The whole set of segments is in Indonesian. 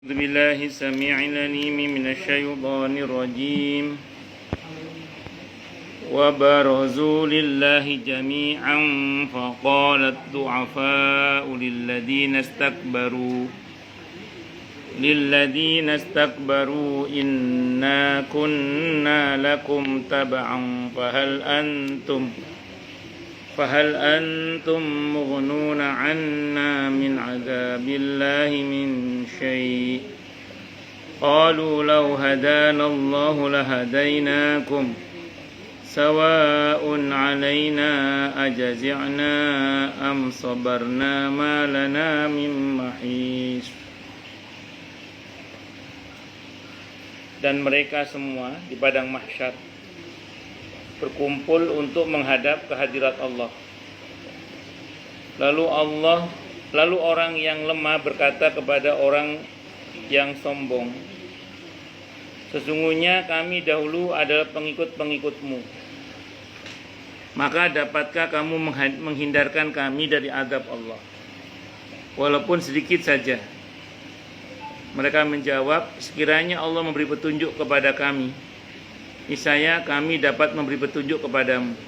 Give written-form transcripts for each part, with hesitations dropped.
أعوذ بالله السميع العليم من الشيطان الرجيم وبرزوا لله جميعا فقال الضعفاء للذين استكبروا إنا كنا لكم تبعا فهل أنتم مغنون عنا من عذاب الله من شيء قالوا لو هدانا الله لهديناكم سواء علينا أجزعنا أم صبرنا ما لنا من محيص. Dan mereka semua di padang mahsyar berkumpul untuk menghadap kehadirat Allah. Lalu orang yang lemah berkata kepada orang yang sombong, sesungguhnya kami dahulu adalah pengikut-pengikutmu. Maka dapatkah kamu menghindarkan kami dari azab Allah, walaupun sedikit saja? Mereka menjawab, sekiranya Allah memberi petunjuk kepada kami, niscaya kami dapat memberi petunjuk kepadamu.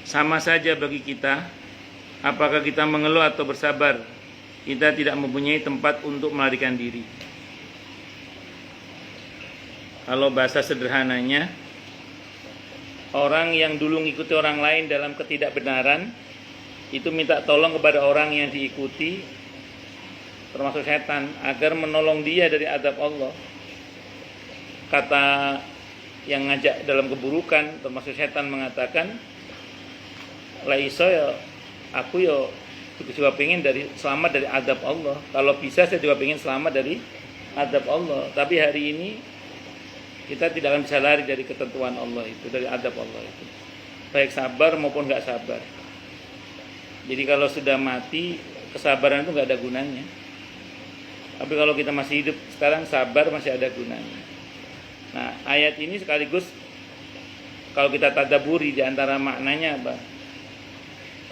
Sama saja bagi kita, apakah kita mengeluh atau bersabar, kita tidak mempunyai tempat untuk melarikan diri. Kalau bahasa sederhananya, orang yang dulu ngikuti orang lain dalam ketidakbenaran, itu minta tolong kepada orang yang diikuti, termasuk setan, agar menolong dia dari azab Allah. Kata yang ngajak dalam keburukan, termasuk setan, mengatakan, laiso ya, aku juga pengen selamat dari azab Allah. Kalau bisa saya juga pengen selamat dari azab Allah. Tapi hari ini kita tidak akan bisa lari dari ketentuan Allah itu, dari azab Allah itu, baik sabar maupun nggak sabar. Jadi kalau sudah mati, kesabaran itu nggak ada gunanya. Tapi kalau kita masih hidup sekarang, sabar masih ada gunanya. Nah, ayat ini sekaligus kalau kita tadabburi di antara maknanya apa?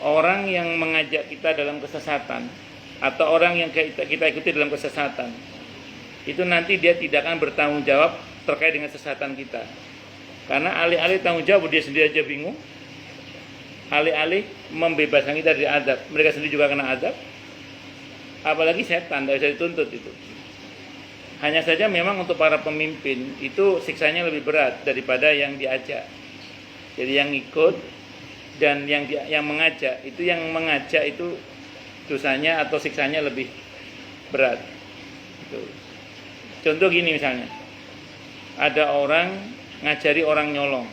Orang yang mengajak kita dalam kesesatan atau orang yang kita ikuti dalam kesesatan, itu nanti dia tidak akan bertanggung jawab terkait dengan kesesatan kita. Karena alih-alih tanggung jawab, dia sendiri aja bingung. Alih-alih membebaskan kita dari azab, mereka sendiri juga kena azab. Apalagi setan, tidak bisa dituntut itu. Hanya saja memang untuk para pemimpin itu siksanya lebih berat daripada yang diajak. Jadi yang ikut dan yang mengajak itu dosanya atau siksanya lebih berat. Gitu. Contoh gini misalnya, ada orang ngajari orang nyolong,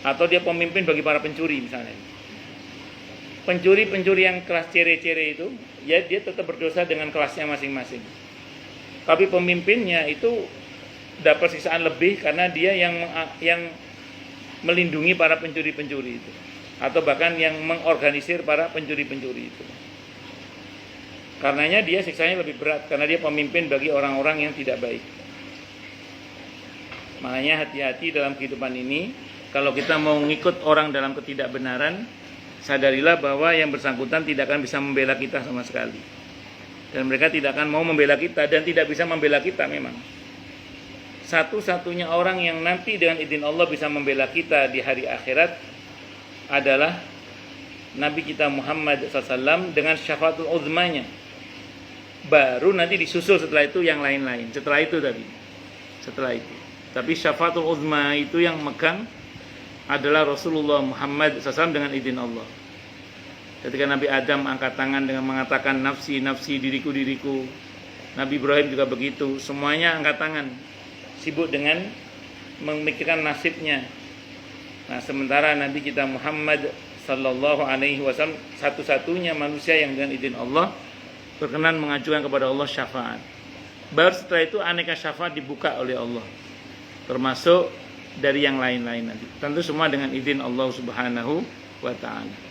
atau dia pemimpin bagi para pencuri misalnya. Pencuri yang kelas cere-cere itu, ya dia tetap berdosa dengan kelasnya masing-masing. Tapi pemimpinnya itu dapat siksaan lebih karena dia yang melindungi para pencuri-pencuri itu, atau bahkan yang mengorganisir para pencuri-pencuri itu. Karenanya dia siksanya lebih berat karena dia pemimpin bagi orang-orang yang tidak baik. Makanya hati-hati dalam kehidupan ini. Kalau kita mau ngikut orang dalam ketidakbenaran, sadarilah bahwa yang bersangkutan tidak akan bisa membela kita sama sekali. Dan mereka tidak akan mau membela kita dan tidak bisa membela kita memang. Satu-satunya orang yang nanti dengan izin Allah bisa membela kita di hari akhirat adalah Nabi kita Muhammad SAW dengan syafaatul uzmanya. Baru nanti disusul setelah itu yang lain-lain. Setelah itu. Tapi syafaatul uzma itu yang megang adalah Rasulullah Muhammad SAW dengan izin Allah. Ketika Nabi Adam angkat tangan dengan mengatakan nafsi, nafsi, diriku, diriku. Nabi Ibrahim juga begitu. Semuanya angkat tangan, sibuk dengan memikirkan nasibnya. Nah, sementara Nabi kita Muhammad Sallallahu Alaihi Wasallam satu-satunya manusia yang dengan izin Allah berkenan mengajukan kepada Allah syafaat. Baru setelah itu aneka syafaat dibuka oleh Allah, termasuk dari yang lain-lain nanti. Tentu semua dengan izin Allah Subhanahu wa taala.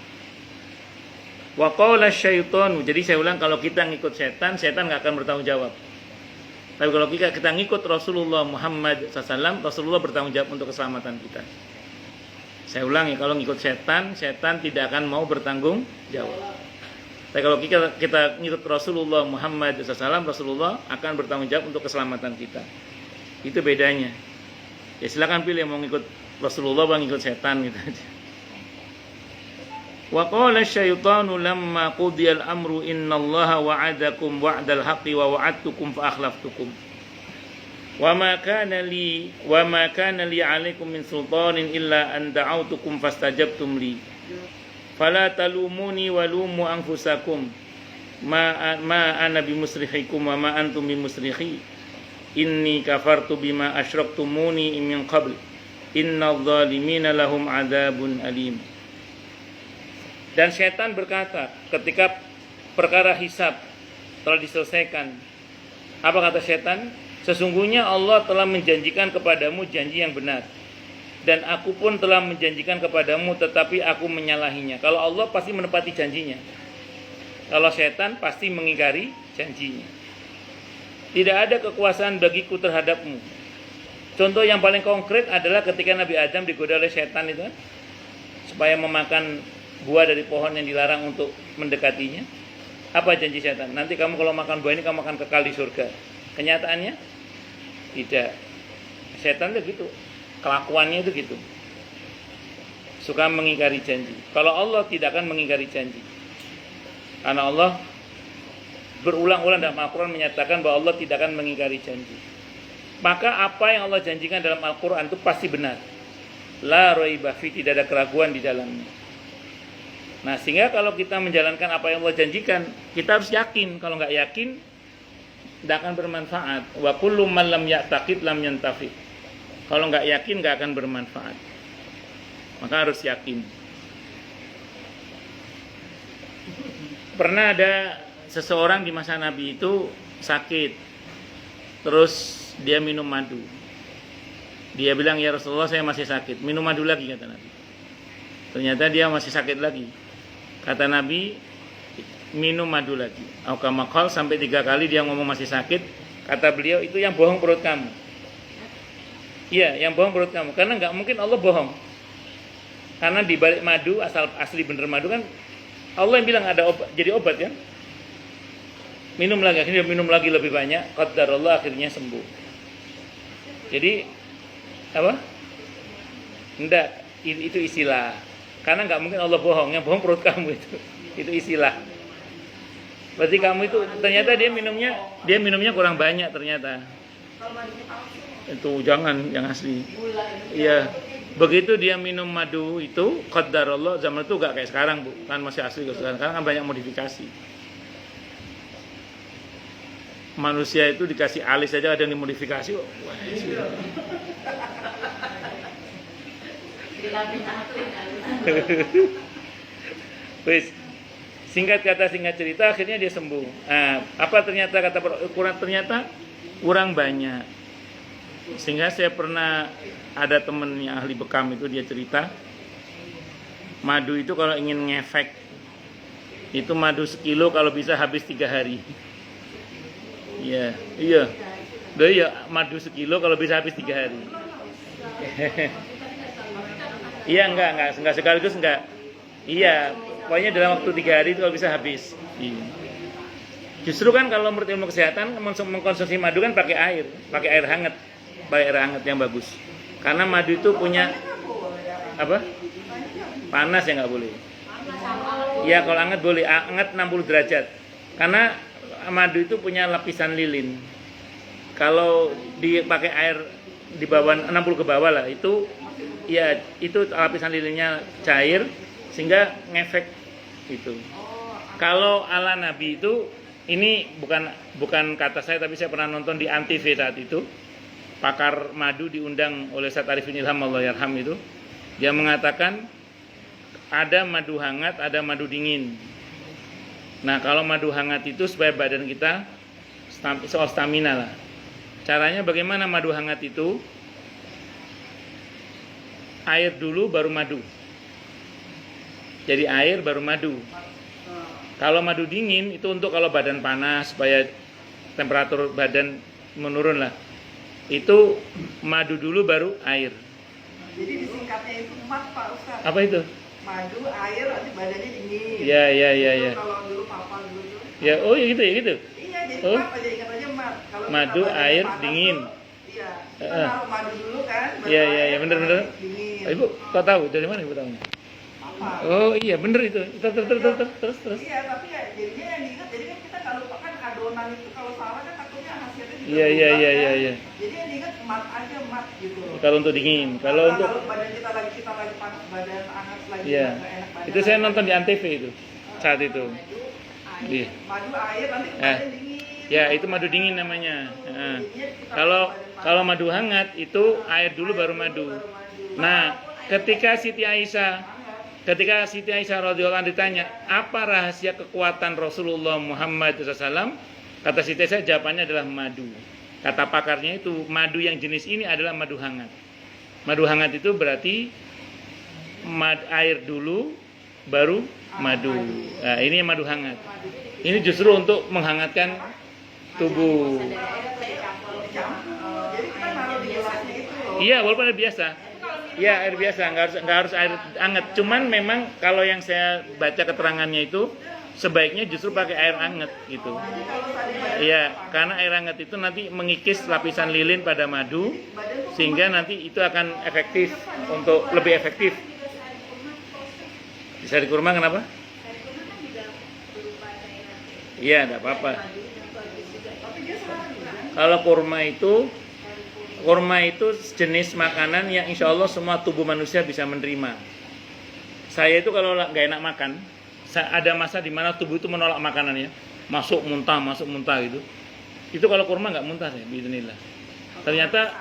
Wa qala syaitanu. Jadi saya ulang, kalau kita ngikut setan enggak akan bertanggung jawab. Tapi kalau kita ngikut Rasulullah Muhammad SAW, Rasulullah bertanggung jawab untuk keselamatan kita. Saya ulangi, kalau ngikut setan tidak akan mau bertanggung jawab. Tapi kalau kita ngikut Rasulullah Muhammad SAW, Rasulullah akan bertanggung jawab untuk keselamatan kita. Itu bedanya. Ya silakan pilih mau ngikut Rasulullah atau ngikut setan gitu aja. Wa qala asy-syaitanu lamma qudiyal amru innallaha wa'adakum wa'dal haqqi wa wa'adtukum fa akhlaftukum. Wa ma kana li 'alaikum min sultanin illa an da'awtukum fastajabtum li. Fala talumuni wa lumu anfusakum ma ana bimusrikhikum wa ma antum bimusrikhi inni kafartu bima asyraktumuni min qabl innadz zalimina lahum adzabun alim. Dan setan berkata ketika perkara hisab telah diselesaikan, apa kata setan? Sesungguhnya Allah telah menjanjikan kepadamu janji yang benar, dan aku pun telah menjanjikan kepadamu tetapi aku menyalahinya. Kalau Allah pasti menepati janjinya. Kalau setan pasti mengingkari janjinya. Tidak ada kekuasaan bagiku terhadapmu. Contoh yang paling konkret adalah ketika Nabi Adam digoda oleh setan itu, supaya memakan buah dari pohon yang dilarang untuk mendekatinya. Apa janji setan? Nanti kamu kalau makan buah ini kamu akan kekal di surga. Kenyataannya tidak. Setan itu gitu. Kelakuannya itu gitu. Suka mengingkari janji. Kalau Allah tidak akan mengingkari janji. Karena Allah berulang-ulang dalam Al-Quran menyatakan bahwa Allah tidak akan mengingkari janji. Maka apa yang Allah janjikan dalam Al-Quran itu pasti benar. La raiba fi, tidak ada keraguan di dalamnya. Nah, sehingga kalau kita menjalankan apa yang Allah janjikan, kita harus yakin. Kalau nggak yakin, tidak akan bermanfaat. Wa kullu man lam ya'taqid lam yantafi. Kalau nggak yakin, nggak akan bermanfaat. Maka harus yakin. Pernah ada seseorang di masa Nabi itu sakit, terus dia minum madu. Dia bilang, ya Rasulullah saya masih sakit, minum madu lagi, kata Nabi. Ternyata dia masih sakit lagi. Kata Nabi, minum madu lagi. Aukamakal, sampai 3 kali dia ngomong masih sakit. Kata beliau, itu yang bohong perut kamu. Iya, yang bohong perut kamu. Karena nggak mungkin Allah bohong. Karena di balik madu, asli bener madu kan, Allah yang bilang ada obat, jadi obat kan. Minum lagi, akhirnya minum lagi lebih banyak. Qadarullah, akhirnya sembuh. Jadi apa? Enggak, itu istilah. Karena nggak mungkin Allah bohong, yang bohong perut kamu itu istilah. Berarti kamu itu ternyata dia minumnya kurang banyak ternyata. Itu jangan yang asli. Iya. Begitu dia minum madu itu, qadarullah, zaman itu enggak kayak sekarang, Bu. Kan masih asli sekarang kan banyak modifikasi. Manusia itu dikasih alis saja ada yang dimodifikasi. Wah, wis, singkat kata singkat cerita akhirnya dia sembuh. Nah, apa ternyata kata kurang banyak. Sehingga saya pernah ada temen yang ahli bekam itu dia cerita, madu itu kalau ingin ngefek itu madu sekilo kalau bisa habis 3 hari. Iya. Iya, madu sekilo kalau bisa habis 3 hari. Iya, enggak sekaligus enggak. Iya, pokoknya dalam waktu 3 hari itu kalau bisa habis. Iya. Justru kan kalau menurut ilmu kesehatan mengkonsumsi madu kan pakai air hangat yang bagus. Karena madu itu punya apa? Panas ya nggak boleh. Iya, kalau hangat boleh, hangat 60 derajat. Karena madu itu punya lapisan lilin. Kalau dipakai air di bawah 60 ke bawah lah, itu ya itu lapisan lilinnya cair sehingga ngefek itu. Kalau ala Nabi itu ini bukan kata saya, tapi saya pernah nonton di Antv saat itu. Pakar madu diundang oleh Ustaz Arifin Ilham Allah yarham itu. Dia mengatakan ada madu hangat, ada madu dingin. Nah, kalau madu hangat itu supaya badan kita soal stamina lah. Caranya bagaimana madu hangat itu? Air dulu baru madu. Jadi air baru madu. Kalau madu dingin itu untuk kalau badan panas supaya temperatur badan menurun lah. Itu madu dulu baru air. Jadi disingkatnya itu MAT, Pak Ustaz. Apa itu? madu, air, nanti badannya dingin. Iya. Kalau dulu papa dulu tuh. Ya, oh ya gitu ya gitu. Iya, jadi Oh. mat aja, ingat aja mat. Kalau Madu, kita badannya air, panas dingin. tuh, iya, kita naruh madu dulu kan. baru Iya air, bener. baru dingin. Ibu, kau tahu dari mana ibu tahu? Apa? Oh iya bener itu. Terus. Iya, tapi ya jadinya yang diingat, jadi kan kita kalau lupakan adonan itu kalau salah kan takutnya hasilnya juga Iya. Jadi yang diingat mat aja mat gitu. Kalau untuk dingin, kalau untuk badan kita lagi panas, badan hangat lagi iya. nggak enak badan. Itu saya nonton di Antv itu saat itu. Iya. Madu air nanti badan dingin. Ya itu madu dingin namanya. Kalau madu hangat itu air dulu baru madu. Nah, ketika Siti Aisyah radhiyallahu anha ditanya, apa rahasia kekuatan Rasulullah Muhammad SAW? Kata Siti Aisyah, jawabannya adalah madu. Kata pakarnya itu, madu yang jenis ini adalah madu hangat. Madu hangat itu berarti air dulu, baru madu. Nah, ini yang madu hangat. Ini justru untuk menghangatkan tubuh. Jadi kita naruh di gelasnya itu loh. Iya, walaupun air biasa. Iya, air biasa, nggak harus air hangat. Cuman memang kalau yang saya baca keterangannya itu sebaiknya justru pakai air hangat gitu. Iya, karena air hangat itu nanti mengikis lapisan lilin pada madu sehingga nanti itu akan efektif untuk lebih efektif. Bisa di kurma kenapa? Iya, enggak apa-apa. Kalau kurma itu jenis makanan yang insya Allah semua tubuh manusia bisa menerima. Saya itu kalau nggak enak makan, ada masa di mana tubuh itu menolak makanannya, masuk muntah gitu. Itu kalau kurma nggak muntah saya, bismillah. Ternyata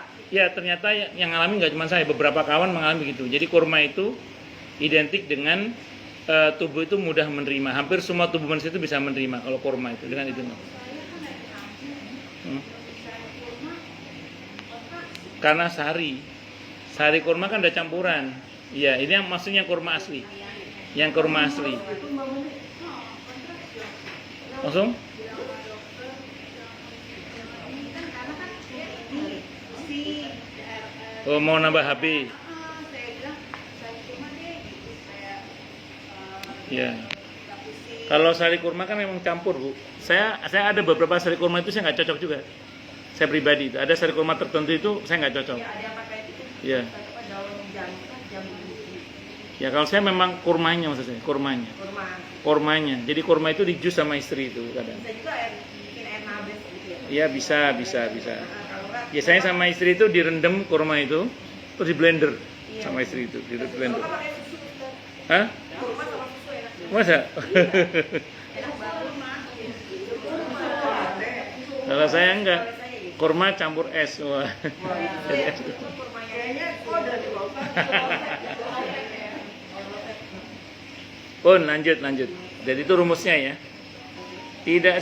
yang ngalamin nggak cuma saya, beberapa kawan mengalami begitu. Jadi kurma itu identik dengan tubuh itu mudah menerima. Hampir semua tubuh manusia itu bisa menerima kalau kurma itu dengan itu. Karena sari kurma kan ada campuran. Iya, ini yang maksudnya kurma asli. Yang kurma asli. Langsung? Oh, mau nambah HP. Ya. Kalau sari kurma kan memang campur, Bu. Saya ada beberapa sari kurma itu saya nggak cocok juga. Saya pribadi itu ada sari kurma tertentu itu saya nggak cocok. Iya, ada yang pakai itu. Iya. Daun jambu. Ya kalau saya memang kurmanya maksud saya, kurmanya. Kurmanya. Jadi kurma itu di jus sama istri itu kadang. Bisa juga bikin air nabes gitu ya. Iya bisa. Biasanya sama istri itu direndam kurma itu, terus di blender sama istri itu, di blender. Kalau pakai susu, Hah? kurma sama susu enak. Masa? Enak banget mah. Kalau saya enggak, kurma campur es. Wah. Kayaknya kode di bawah. Pun lanjut. Jadi itu rumusnya ya. Tidak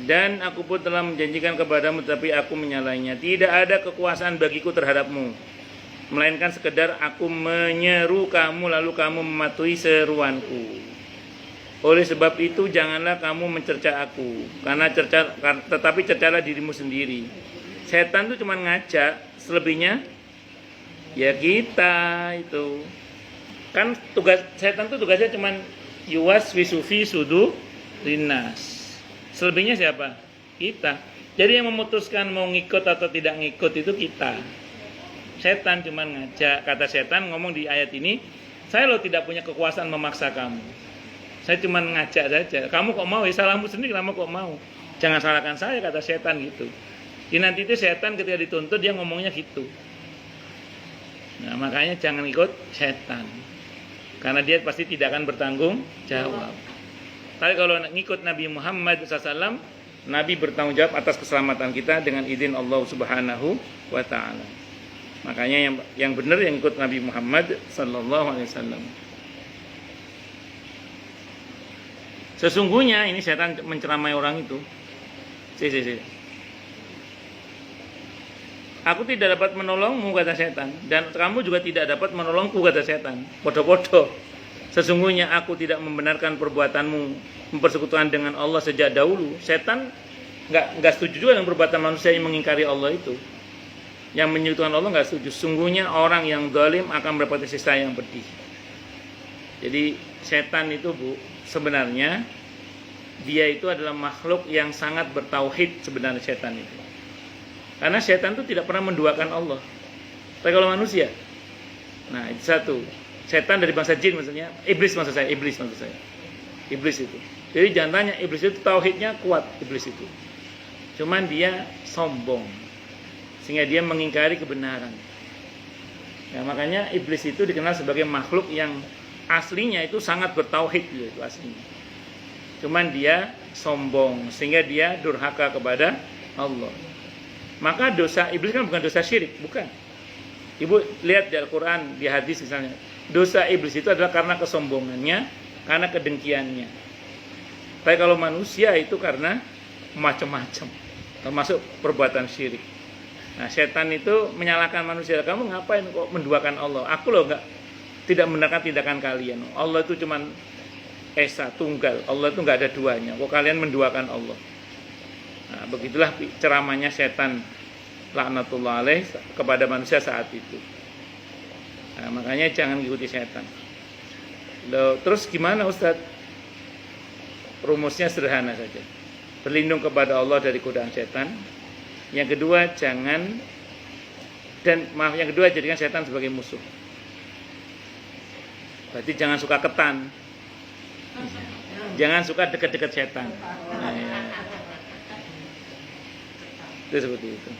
dan aku pun telah menjanjikan kepadamu tetapi aku menyalahinya. Tidak ada kekuasaan bagiku terhadapmu, melainkan sekedar aku menyeru kamu lalu kamu mematuhi seruanku. Oleh sebab itu janganlah kamu mencerca aku, tetapi cercalah dirimu sendiri. Setan itu cuma ngajak, selebihnya ya kita itu. Kan tugas setan itu tugasnya cuma yuwas wisufi sudu linas. Selebihnya siapa? Kita. Jadi yang memutuskan mau ngikut atau tidak ngikut itu kita. Setan cuma ngajak. Kata setan ngomong di ayat ini, saya loh tidak punya kekuasaan memaksa kamu. Saya cuma ngajak saja. Kamu kok mau? Ya salahmu sendiri, kamu kok mau? Jangan salahkan saya, kata setan gitu. Jadi nanti itu setan ketika dituntut dia ngomongnya gitu. Nah makanya jangan ikut setan. Karena dia pasti tidak akan bertanggung jawab. Tapi kalau ngikut Nabi Muhammad SAW, Nabi bertanggung jawab atas keselamatan kita dengan izin Allah Subhanahu wa Ta'ala. Makanya yang benar yang ikut Nabi Muhammad SAW. Sesungguhnya ini setan menceramai orang itu. Aku tidak dapat menolongmu, kata setan, dan kamu juga tidak dapat menolongku, kata setan. Podo-podo. Sesungguhnya aku tidak membenarkan perbuatanmu mempersekutukan dengan Allah sejak dahulu. Setan nggak setuju juga dengan perbuatan manusia yang mengingkari Allah itu. Yang menyekutukan Allah nggak setuju. Sungguhnya orang yang zalim akan mendapati siksa yang pedih. Jadi setan itu Bu, sebenarnya dia itu adalah makhluk yang sangat bertauhid sebenarnya setan itu. Karena setan itu tidak pernah menduakan Allah. Tapi kalau manusia, nah itu satu. Setan dari bangsa jin maksudnya, iblis maksud saya. Iblis itu. Jadi jangan tanya, iblis itu tauhidnya kuat, iblis itu. Cuman dia sombong. Sehingga dia mengingkari kebenaran. Ya, makanya iblis itu dikenal sebagai makhluk yang aslinya itu sangat bertauhid itu aslinya. Cuman dia sombong sehingga dia durhaka kepada Allah. Maka dosa iblis kan bukan dosa syirik, bukan. Ibu lihat di Al-Quran, di hadis misalnya, dosa iblis itu adalah karena kesombongannya, karena kedengkiannya. Tapi kalau manusia itu karena macam-macam, termasuk perbuatan syirik. Nah, setan itu menyalahkan manusia. Kamu ngapain kok menduakan Allah? Aku loh tidak membenarkan tindakan kalian. Allah itu cuman esa, tunggal. Allah itu nggak ada duanya. Kok kalian menduakan Allah? Nah, begitulah ceramahnya setan laknatullah alaih kepada manusia saat itu. Nah, makanya jangan ikuti setan. Loh, terus gimana Ustadz? Rumusnya sederhana saja. Berlindung kepada Allah dari godaan setan. Yang kedua yang kedua jadikan setan sebagai musuh. Berarti jangan suka ketan. Jangan suka dekat-dekat setan. Nah, ya. Itu seperti itu.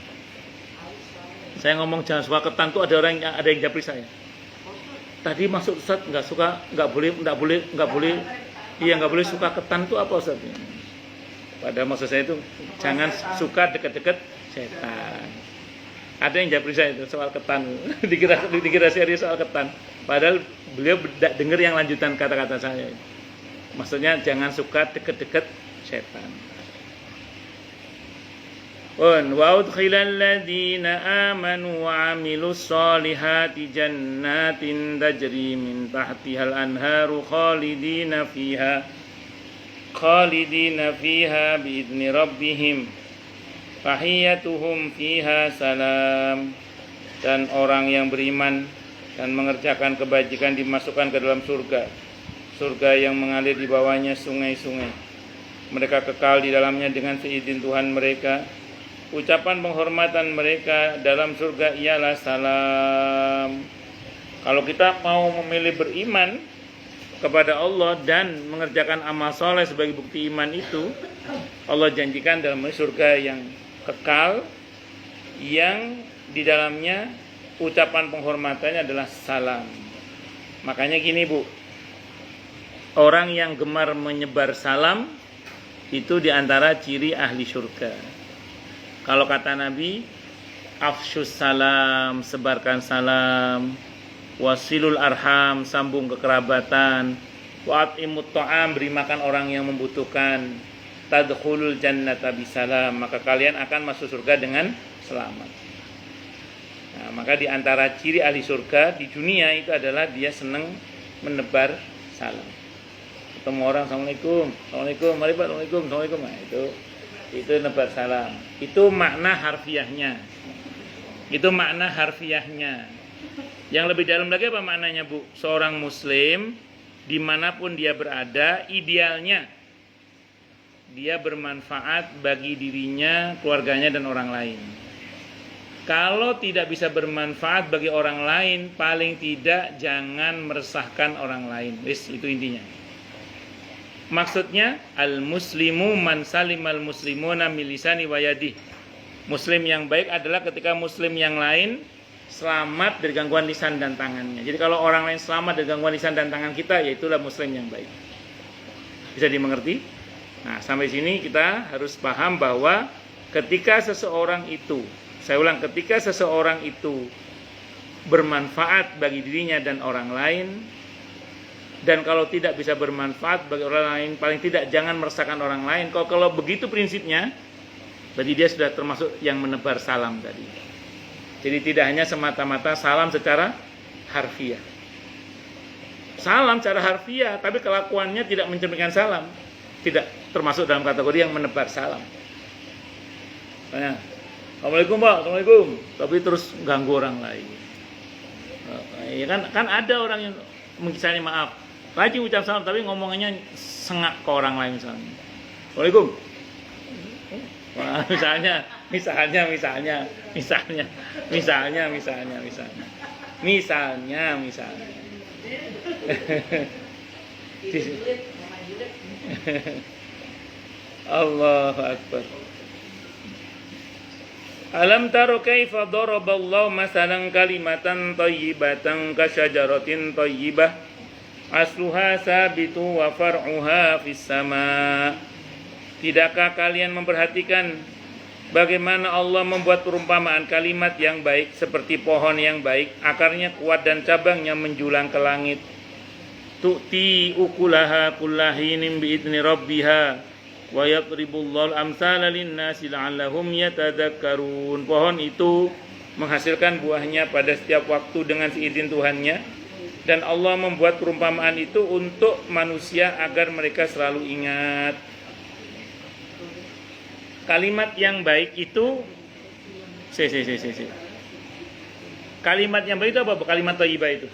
Saya ngomong jangan suka ketan tuh ada yang japri saya. Tadi maksud Ustaz nggak boleh suka ketan itu apa Ustaz? Padahal maksud saya itu jangan suka dekat-dekat setan. Ada yang japri saya itu soal ketan. dikira serius soal ketan. Padahal beliau tidak dengar yang lanjutan kata-kata saya. Maksudnya jangan suka dekat-dekat setan. Wa udkhilal ladzina amanu wa 'amilus solihati jannatin tajri min tahtihal anharu khalidina fiha biidzni rabbihim tahiyyatuhum fiha salam. Dan orang yang beriman dan mengerjakan kebajikan dimasukkan ke dalam surga yang mengalir di bawahnya sungai-sungai. Mereka kekal di dalamnya dengan seizin Tuhan mereka. Ucapan penghormatan mereka dalam surga ialah salam. Kalau kita mau memilih beriman kepada Allah dan mengerjakan amal soleh sebagai bukti iman itu, Allah janjikan dalam surga yang kekal, yang di dalamnya ucapan penghormatannya adalah salam. Makanya gini Bu, orang yang gemar menyebar salam itu diantara ciri ahli surga. Kalau kata Nabi, afsyus salam, sebarkan salam, wasilul arham, sambung kekerabatan, wa'atimut ta'am, beri makan orang yang membutuhkan, tadkhulul jannata bisalam, maka kalian akan masuk surga dengan selamat. Nah, maka di antara ciri ahli surga di dunia itu adalah dia senang menebar salam. Ketemu orang, assalamualaikum, mari Pak, assalamualaikum. Nah, itu nebar salam. Itu makna harfiahnya. Yang lebih dalam lagi apa maknanya Bu? Seorang muslim dimanapun dia berada, idealnya dia bermanfaat bagi dirinya, keluarganya dan orang lain. Kalau tidak bisa bermanfaat bagi orang lain, paling tidak jangan meresahkan orang lain. Itu intinya. Maksudnya al-muslimu man salimal muslimuna min lisani wa yadihi. Muslim yang baik adalah ketika muslim yang lain selamat dari gangguan lisan dan tangannya. Jadi kalau orang lain selamat dari gangguan lisan dan tangan kita, ya itulah muslim yang baik. Bisa dimengerti? Nah, sampai sini kita harus paham bahwa ketika seseorang itu, saya ulang, ketika seseorang itu bermanfaat bagi dirinya dan orang lain, dan kalau tidak bisa bermanfaat bagi orang lain, paling tidak jangan meresahkan orang lain. Kalau begitu prinsipnya, berarti dia sudah termasuk yang menebar salam tadi. Jadi tidak hanya semata-mata salam secara harfiah. Salam secara harfiah, tapi kelakuannya tidak mencerminkan salam. Tidak termasuk dalam kategori yang menebar salam. Misalnya, assalamualaikum Pak, assalamualaikum. Tapi terus ganggu orang lain. Ya kan ada orang yang misalnya maaf, rajin ucap salam tapi ngomongannya sengak ke orang lain misalnya. Waalaikum. Wah, misalnya. Allahu Akbar. Alam taro kaifa daraballahu masalan kalimatan thayyibatan kasyajaratin thayyibah asluha sabitu wa far'uha fis sama. Tidakkah kalian memperhatikan bagaimana Allah membuat perumpamaan kalimat yang baik seperti pohon yang baik, akarnya kuat dan cabangnya menjulang ke langit. Tu'ti ukulaha kullahinin bi'idni rabbiha wa yadribullahu al-amsala lin-nasi la'allahum yatadzakkarun. Pohon itu menghasilkan buahnya pada setiap waktu dengan seizin Tuhannya, dan Allah membuat perumpamaan itu untuk manusia agar mereka selalu ingat. Kalimat yang baik itu Kalimat yang baik itu apa? Kalimat thayyibah itu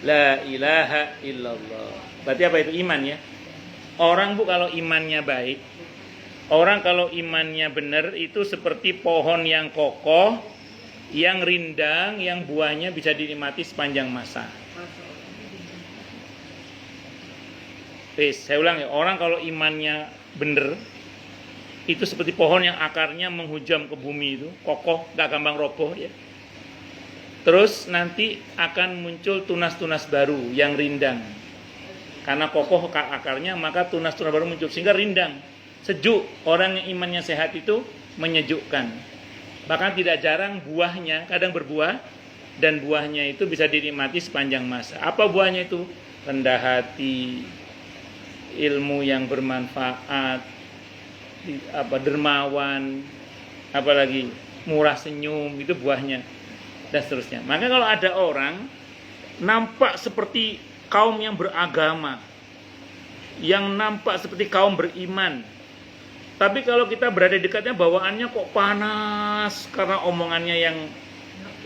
La ilaha illallah. Berarti apa itu? Iman ya. Orang kalau imannya baik, orang kalau imannya benar, itu seperti pohon yang kokoh, yang rindang, yang buahnya bisa dinikmati sepanjang masa. Saya ulang ya, orang kalau imannya benar, itu seperti pohon yang akarnya menghujam ke bumi itu, kokoh, gak gampang roboh ya. Terus nanti akan muncul tunas-tunas baru yang rindang. Karena kokoh akarnya, maka tunas-tunas baru muncul sehingga rindang, sejuk. Orang yang imannya sehat itu menyejukkan. Bahkan tidak jarang buahnya kadang berbuah, dan buahnya itu bisa dinikmati sepanjang masa. Apa buahnya itu? Rendah hati, ilmu yang bermanfaat, dermawan, apalagi murah senyum, itu buahnya, dan seterusnya. Maka kalau ada orang nampak seperti kaum yang beragama, yang nampak seperti kaum beriman, tapi kalau kita berada di dekatnya, bawaannya kok panas karena omongannya yang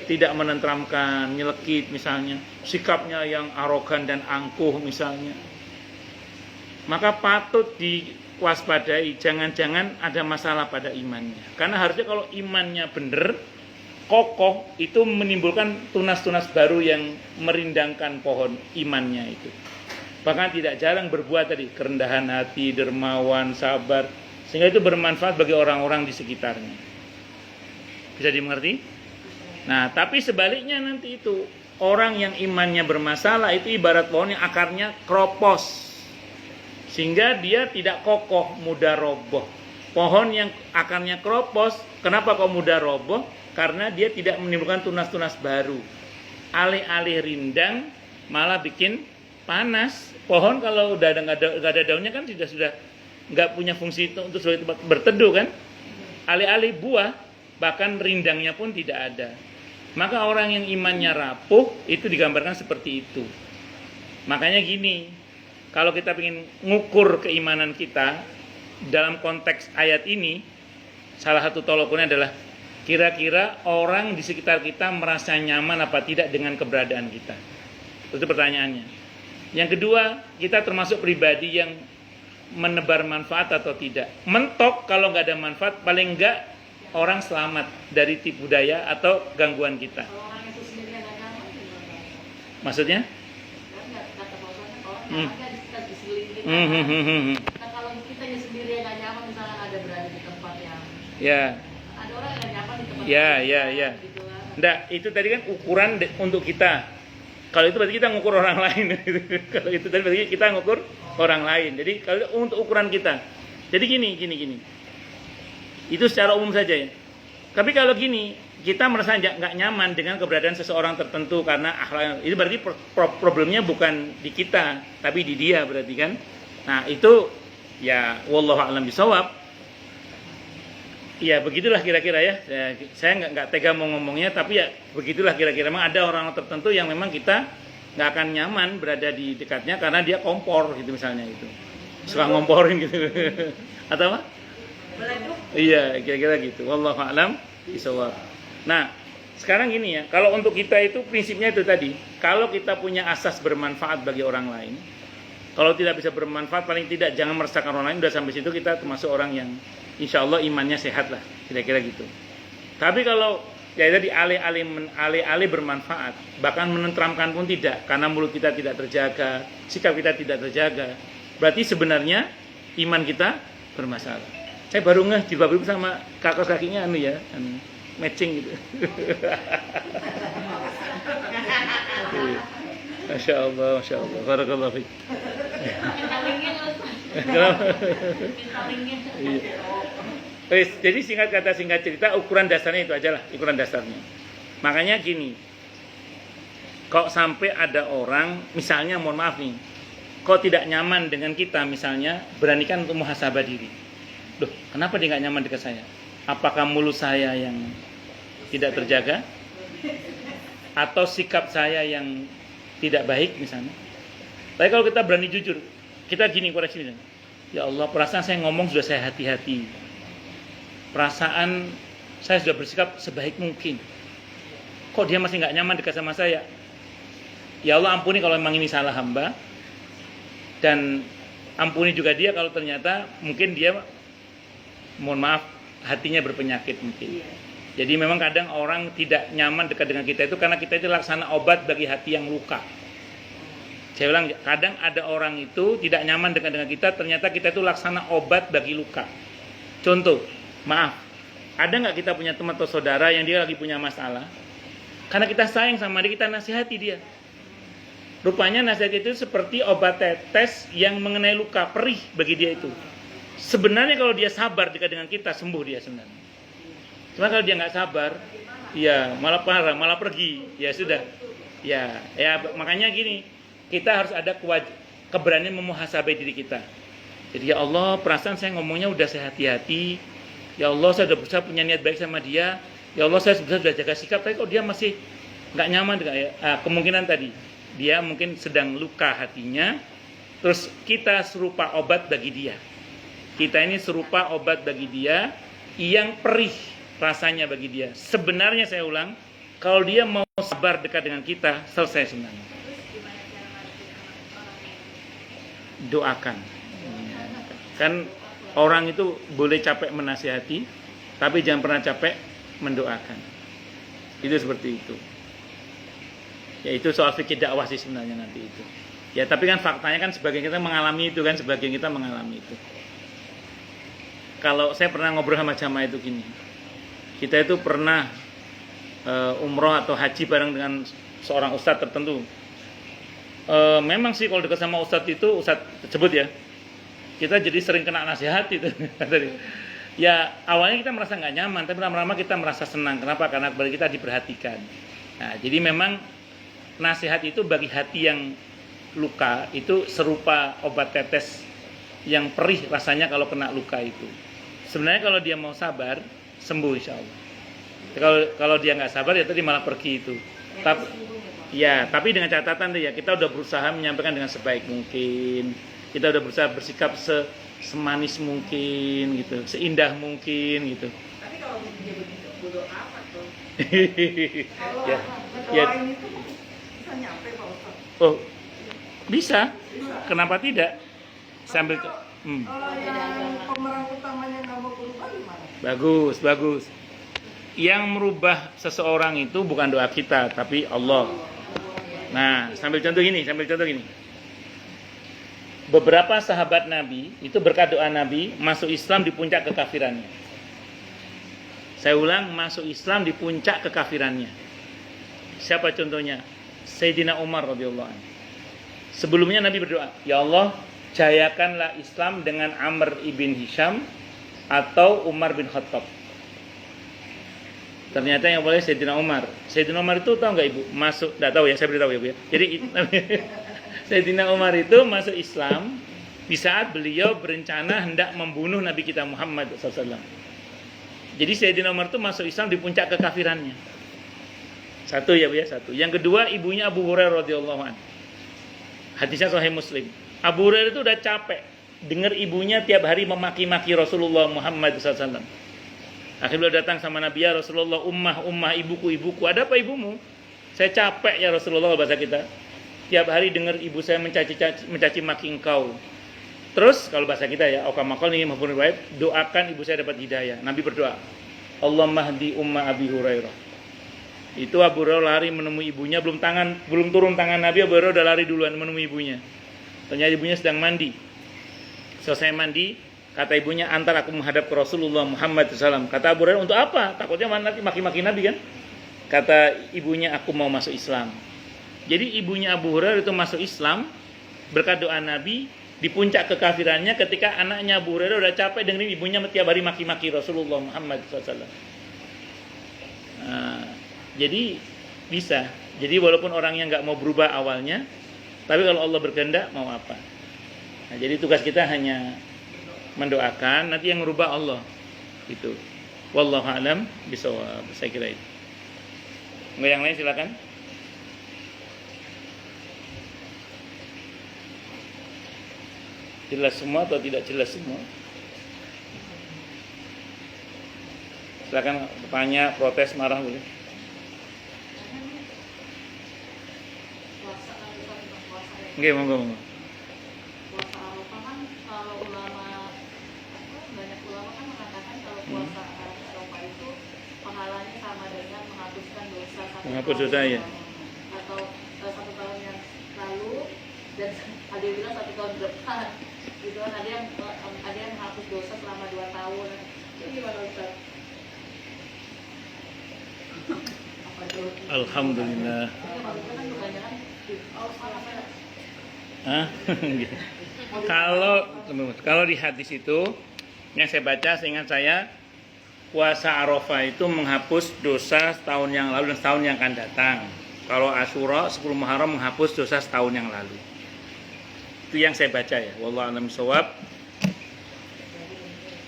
tidak menenteramkan, nyelekit misalnya, sikapnya yang arogan dan angkuh misalnya, maka patut diwaspadai, jangan-jangan ada masalah pada imannya. Karena harusnya kalau imannya benar, kokoh, itu menimbulkan tunas-tunas baru yang merindangkan pohon imannya itu. Bahkan tidak jarang berbuah tadi, kerendahan hati, dermawan, sabar, sehingga itu bermanfaat bagi orang-orang di sekitarnya. Bisa dimengerti? Nah, tapi sebaliknya nanti itu, orang yang imannya bermasalah itu ibarat pohon yang akarnya kropos, sehingga dia tidak kokoh, mudah roboh. Pohon yang akarnya kropos, kenapa kok mudah roboh? Karena dia tidak menimbulkan tunas-tunas baru. Alih-alih rindang, malah bikin panas. Pohon kalau udah nggak ada daunnya kan sudah nggak punya fungsi untuk sebagai tempat berteduh kan. Alih-alih buah, bahkan rindangnya pun tidak ada. Maka orang yang imannya rapuh itu digambarkan seperti itu. Makanya gini, kalau kita ingin ngukur keimanan kita dalam konteks ayat ini, salah satu tolok ukurnya adalah kira-kira orang di sekitar kita merasa nyaman apa tidak dengan keberadaan kita. Itu pertanyaannya. Yang kedua, kita termasuk pribadi yang menebar manfaat atau tidak. Mentok kalau nggak ada manfaat, paling nggak orang selamat dari tipu daya atau gangguan kita. Kalau orang itu sendiri nggak nyaman, Maksudnya? kata orang kita di sekeliling kita. Nah, kalau kita sendiri yang nggak nyaman, misalnya ada berada di tempat yang ada orang yang nggak nyaman di tempat gitu kan. Nggak, itu tadi kan ukuran untuk kita. Kalau itu berarti kita ngukur orang lain. Kalau itu tadi berarti kita ngukur orang lain. Jadi kalau untuk ukuran kita. Jadi gini. Itu secara umum saja ya. Tapi kalau gini, kita merasa nggak nyaman dengan keberadaan seseorang tertentu karena akhlak. Itu berarti problemnya bukan di kita, tapi di dia berarti kan. Nah itu ya wallahu a'lam bishawab. Ya begitulah kira-kira ya. Saya nggak tega mau ngomongnya, tapi ya begitulah kira-kira. Memang ada orang tertentu yang memang kita nggak akan nyaman berada di dekatnya karena dia kompor gitu misalnya itu. Suka ngomporin gitu. Atau apa? Iya, kira-kira gitu. Wallahu a'lam bishawab. Nah, Sekarang gini ya, kalau untuk kita itu prinsipnya itu tadi, kalau kita punya asas bermanfaat bagi orang lain, kalau tidak bisa bermanfaat paling tidak jangan meresahkan orang lain, udah sampai situ kita termasuk orang yang insya Allah imannya sehat lah, kira-kira gitu. Tapi kalau ya tadi alih-alih bermanfaat, bahkan menenteramkan pun tidak, karena mulut kita tidak terjaga, sikap kita tidak terjaga, berarti sebenarnya iman kita bermasalah. Saya baru ngeh jilbab ibu sama kaos kakinya matching gitu. Masya Allah, barakallahu fiik. Jadi singkat cerita ukuran dasarnya itu aja lah, ukuran dasarnya. Makanya gini, kok sampai ada orang, misalnya mohon maaf nih, kok tidak nyaman dengan kita, misalnya beranikan untuk muhasabah diri. Duh, kenapa dia nggak nyaman dekat saya? Apakah mulut saya yang tidak terjaga? Atau sikap saya yang tidak baik misalnya? Tapi kalau kita berani jujur, kita gini koreksi misalnya, ya Allah, perasaan saya ngomong sudah saya hati-hati. Perasaan saya sudah bersikap sebaik mungkin. Kok dia masih nggak nyaman dekat sama saya? Ya Allah, ampuni kalau memang ini salah hamba. Dan ampuni juga dia kalau ternyata mungkin dia, mohon maaf, hatinya berpenyakit mungkin. Jadi memang kadang orang tidak nyaman dekat dengan kita itu karena kita itu laksana obat bagi hati yang luka. Saya ulang, kadang ada orang itu tidak nyaman dekat dengan kita, ternyata kita itu laksana obat bagi luka. Contoh, maaf, ada nggak kita punya teman atau saudara yang dia lagi punya masalah? Karena kita sayang sama dia, kita nasihati dia. Rupanya nasihat itu seperti obat tetes yang mengenai luka, perih bagi dia itu. Sebenarnya kalau dia sabar dekat dengan kita, sembuh dia sebenarnya. Cuma kalau dia nggak sabar, ya malah parah, malah pergi. Ya sudah, ya makanya gini, kita harus ada keberanian memuhasabah diri kita. Jadi ya Allah, perasaan saya ngomongnya udah saya hati-hati. Ya Allah, saya sudah berusaha punya niat baik sama dia. Ya Allah, saya sudah jaga sikap, tapi kok dia masih nggak nyaman dengan kemungkinan tadi. Dia mungkin sedang luka hatinya, terus kita serupa obat bagi dia. Kita ini serupa obat bagi dia yang perih rasanya bagi dia. Sebenarnya saya ulang, kalau dia mau sabar dekat dengan kita, selesai sebenarnya. Doakan. Kan orang itu boleh capek menasihati, tapi jangan pernah capek mendoakan. Itu seperti itu. Ya itu soal fikih dakwah sih sebenarnya nanti itu. Ya tapi kan faktanya kan sebagian kita mengalami itu kan, sebagian kita mengalami itu. Kalau saya pernah ngobrol sama jamaah itu gini, kita itu pernah umroh atau haji bareng dengan seorang ustadz tertentu. Memang sih kalau dekat sama ustadz itu, ustadz tersebut ya, kita jadi sering kena nasihat itu. Ya awalnya kita merasa nggak nyaman, tapi lama-lama kita merasa senang. Kenapa? Karena kita diperhatikan. Nah, jadi memang nasihat itu bagi hati yang luka itu serupa obat tetes yang perih rasanya kalau kena luka itu. Sebenarnya kalau dia mau sabar, sembuh insya Allah. Kalau dia nggak sabar ya tadi malah pergi itu. Tapi dengan catatan tuh ya, kita udah berusaha menyampaikan dengan sebaik mungkin. Kita udah berusaha bersikap semanis mungkin gitu, seindah mungkin gitu. Tapi kalau dia begitu bodoh amat tuh. Kalau Ya. ngedoain itu bisa nyampe Pak Ustaz. Oh, bisa. Kenapa tidak? Sambil Kalau yang pemeran utamanya nggak mau berubah gimana? bagus. Yang merubah seseorang itu bukan doa kita, tapi Allah. Nah, sambil contoh gini. Beberapa sahabat Nabi itu berkat doa Nabi masuk Islam di puncak kekafirannya. Saya ulang, masuk Islam di puncak kekafirannya. Siapa contohnya? Sayyidina Umar radhiyallahu anhu. Sebelumnya Nabi berdoa, ya Allah, jayakanlah Islam dengan Amr ibn Hisham atau Umar bin Khattab. Ternyata yang boleh Sayyidina Umar. Sayyidina Umar itu tahu nggak ibu? Masuk, nggak tahu ya, saya beritahu ya bu ya. Jadi Sayyidina Umar itu masuk Islam di saat beliau berencana hendak membunuh Nabi kita Muhammad SAW. Jadi Sayyidina Umar itu masuk Islam di puncak kekafirannya. Satu ya bu ya, satu. Yang kedua, ibunya Abu Hurairah radhiyallahu anhu. Hadisnya Sahih Muslim. Abu Hurairah itu udah capek dengar ibunya tiap hari memaki-maki Rasulullah Muhammad SAW. Akhirnya beliau datang sama Nabi, ya Rasulullah, ummah, ibuku. Ada apa ibumu? Saya capek ya Rasulullah, bahasa kita. Tiap hari dengar ibu saya mencaci maki engkau. Terus kalau bahasa kita ya, aukamakal nih maupun riwayat, doakan ibu saya dapat hidayah. Nabi berdoa, Allah mahdi umma Abi Hurairah. Itu Abu Hurairah lari menemui ibunya, belum turun tangan Nabi, Abu Hurairah udah lari duluan menemui ibunya. Ternyata ibunya sedang mandi. Selesai mandi, kata ibunya, antar aku menghadap ke Rasulullah Muhammad SAW. Kata Abu Hurairah, untuk apa? Takutnya nanti maki-maki Nabi kan? Kata ibunya, aku mau masuk Islam. Jadi ibunya Abu Hurairah itu masuk Islam berkat doa Nabi di puncak kekafirannya ketika anaknya Abu Hurairah udah capek dengerin ibunya tiap hari maki-maki Rasulullah Muhammad SAW. Jadi bisa. Jadi walaupun orangnya nggak mau berubah awalnya, tapi kalau Allah berkehendak mau apa? Nah, jadi tugas kita hanya mendoakan, nanti yang merubah Allah. Gitu. Wallahu a'lam bishawab. Saya kira itu. Enggak, yang lain silakan. Jelas semua atau tidak jelas semua? Silakan tanya, protes, marah boleh. Oke, monggo. Puasa Arafah kan kalau banyak ulama kan mengatakan kalau puasa Arafah itu pahalanya sama dengan menghapuskan dosa Menghapus dosa, ya. Atau 1 tahun yang lalu dan ada yang bilang 1 tahun depan. Gitu kan, ada yang menghapus dosa selama 2 tahun. Itu gimana Ustaz? Alhamdulillah. Kalau di hadis itu yang saya baca, seingat saya puasa Arafah itu menghapus dosa setahun yang lalu dan setahun yang akan datang. Kalau Asyura 10 Muharram menghapus dosa setahun yang lalu. Itu yang saya baca ya. Wallahu a'lam bishawab.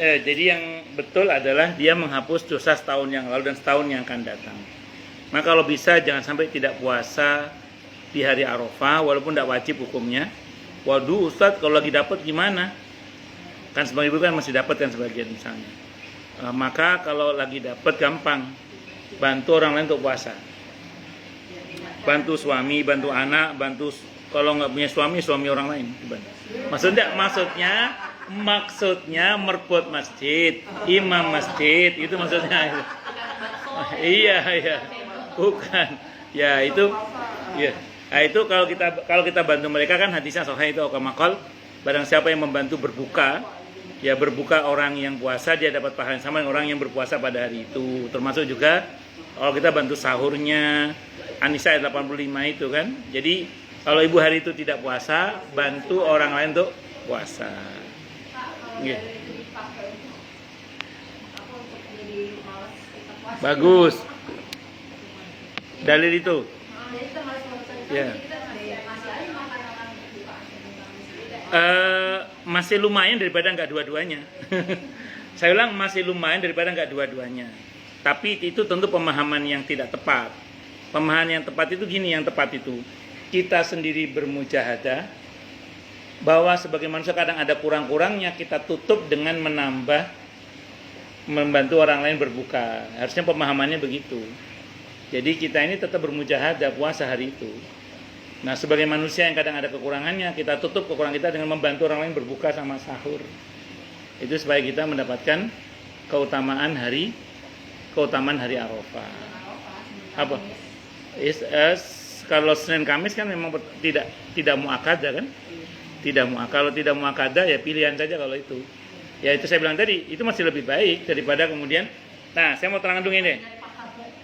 Jadi yang betul adalah dia menghapus dosa setahun yang lalu dan setahun yang akan datang. Maka kalau bisa jangan sampai tidak puasa di hari Arafah walaupun tidak wajib hukumnya. Waduh Ustadz, kalau lagi dapat gimana? Kan sebagian ibu kan masih dapat kan sebagian misalnya. Maka kalau lagi dapat gampang, bantu orang lain untuk puasa. Bantu suami, bantu anak, bantu kalau nggak punya suami orang lain. Maksudnya merebut masjid, imam masjid, itu maksudnya. Iya, bukan. Ya itu, ya. Nah, itu kalau kita bantu mereka kan hadisnya sahih itu akamakal. Barang siapa yang membantu berbuka, ya berbuka orang yang puasa dia dapat pahala yang sama dengan orang yang berpuasa pada hari itu. Termasuk juga kalau kita bantu sahurnya, An-Nisa ayat 85 itu kan. Jadi kalau ibu hari itu tidak puasa, bantu orang lain untuk puasa. Yeah. Bagus. Dalil itu. Ya. Masih lumayan daripada nggak dua-duanya. Saya ulang, masih lumayan daripada nggak dua-duanya. Tapi itu tentu pemahaman yang tidak tepat. Pemahaman yang tepat itu gini, yang tepat itu kita sendiri bermujahadah bahwa sebagai manusia kadang ada kurang-kurangnya, kita tutup dengan menambah, membantu orang lain berbuka. Harusnya pemahamannya begitu. Jadi kita ini tetap bermujahadah puasa hari itu. Nah, sebagai manusia yang kadang ada kekurangannya, kita tutup kekurangan kita dengan membantu orang lain berbuka sama sahur. Itu supaya kita mendapatkan keutamaan hari Arafah. Apa? Kalau Senin Kamis kan memang tidak muakkadah kan? Kalau tidak muakkadah ya pilihan saja kalau itu. Ya itu saya bilang tadi, itu masih lebih baik daripada kemudian. Nah, saya mau terangkan dulu ini.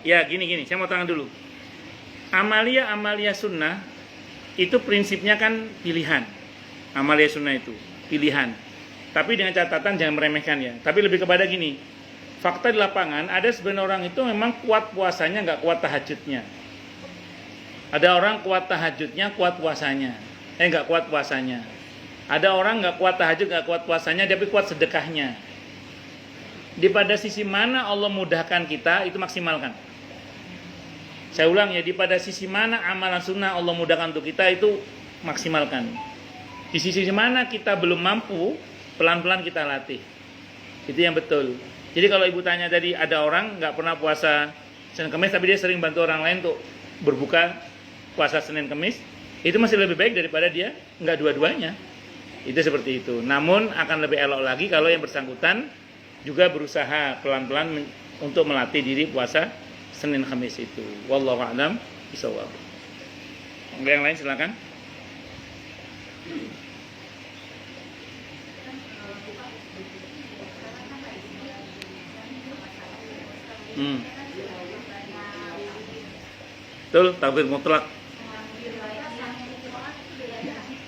Ya, gini, saya mau terangkan dulu. Amalia sunnah itu prinsipnya kan pilihan. Amalia sunnah itu pilihan. Tapi dengan catatan jangan meremehkan ya. Tapi lebih kepada gini. Fakta di lapangan ada sebenarnya orang itu memang kuat puasanya, nggak kuat tahajudnya. Ada orang kuat tahajudnya, kuat puasanya. Nggak kuat puasanya. Ada orang nggak kuat tahajud, nggak kuat puasanya, tapi kuat sedekahnya. Di pada sisi mana Allah mudahkan kita, itu maksimalkan. Saya ulang ya, di pada sisi mana amalan sunnah Allah mudahkan untuk kita, itu maksimalkan. Di sisi mana kita belum mampu, pelan-pelan kita latih. Itu yang betul. Jadi kalau ibu tanya tadi, ada orang nggak pernah puasa Senin Kamis tapi dia sering bantu orang lain untuk berbuka puasa Senin Kamis, itu masih lebih baik daripada dia nggak dua-duanya. Itu seperti itu. Namun akan lebih elok lagi kalau yang bersangkutan juga berusaha pelan-pelan untuk melatih diri puasa Senin Kamis itu. Wallahu a'lam bishawab. Yang lain silakan. Betul, takbir mutlak.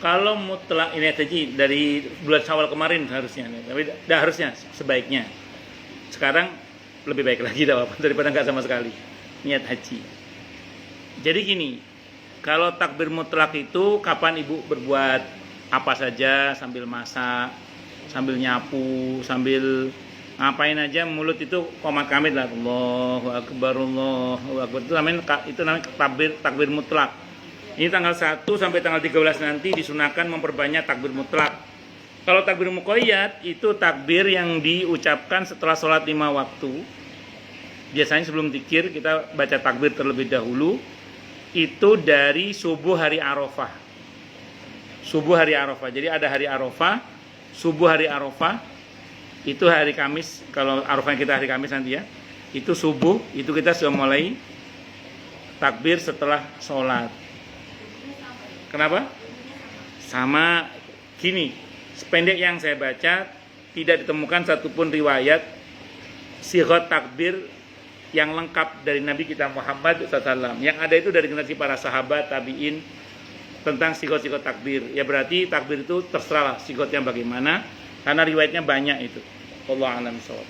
Kalau mutlak ini tadi dari bulan Syawal kemarin harusnya, tapi tidak harusnya, sebaiknya. Sekarang lebih baik lagi daripada nggak sama sekali niat haji. Jadi gini, kalau takbir mutlak itu kapan ibu berbuat apa saja sambil masak, sambil nyapu, sambil ngapain aja, mulut itu qomat kamit lah, Allahu Akbar, Allahu Akbar. Itu namanya takbir mutlak. Ini tanggal 1 sampai tanggal 13 nanti disunahkan memperbanyak takbir mutlak. Kalau takbir muqayyad itu takbir yang diucapkan setelah sholat 5 waktu. Biasanya sebelum dzikir kita baca takbir terlebih dahulu. Itu dari subuh hari Arafah. Subuh hari Arafah. Jadi ada hari Arafah, subuh hari Arafah. Itu hari Kamis, kalau Arafah kita hari Kamis nanti ya. Itu subuh, itu kita sudah mulai takbir setelah sholat. Kenapa? Sama gini, sependek yang saya baca tidak ditemukan satupun riwayat sighah takbir yang lengkap dari Nabi kita Muhammad SAW. Yang ada itu dari generasi para sahabat, tabi'in, tentang sighah-sighah takbir. Ya berarti takbir itu terserah sighahnya bagaimana, karena riwayatnya banyak itu. Wallahu a'lam bishawab.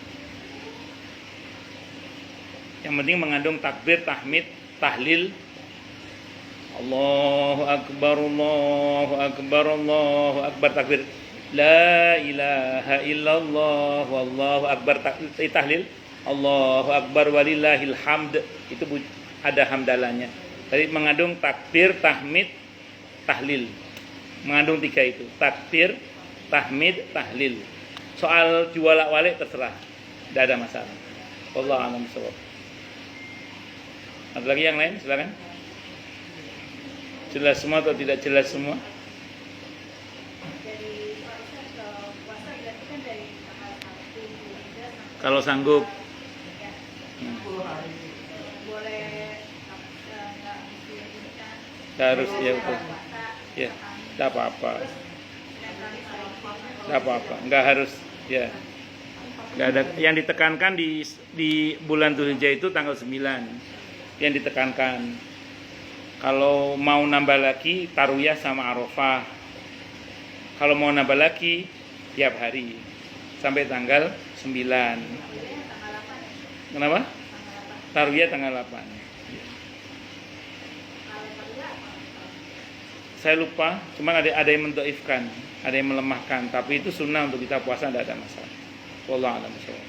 Yang penting mengandung takbir, tahmid, tahlil. Allahu Akbar, Allahu Akbar, Allahu Akbar, takbir. La ilaha illallah, wallahu akbar, tahlil. Allahu Akbar walillahil hamd. Itu ada hamdalahnya. Tadi mengandung takbir, tahmid, tahlil. Mengandung 3 itu. Takbir, tahmid, tahlil. Soal jualak walik terserah, tidak ada masalah. Wallahu a'lam bishawab. Ada lagi yang lain? Silakan. Jelas semua atau tidak jelas semua? Kalau sanggup. Harus ya betul. Ya, tidak apa-apa. Tidak apa-apa, nggak harus ya. Nggak ada yang ditekankan di bulan Dzulhijjah itu tanggal 9. Yang ditekankan. Kalau mau nambah lagi tarwiyah sama Arafah. Kalau mau nambah lagi tiap hari sampai tanggal 9. Kenapa? Tarwiyah tanggal 8. Saya lupa, cuma ada yang mendoifkan, ada yang melemahkan, tapi itu sunnah untuk kita puasa, tidak ada masalah. Wallahu a'lam bishawab.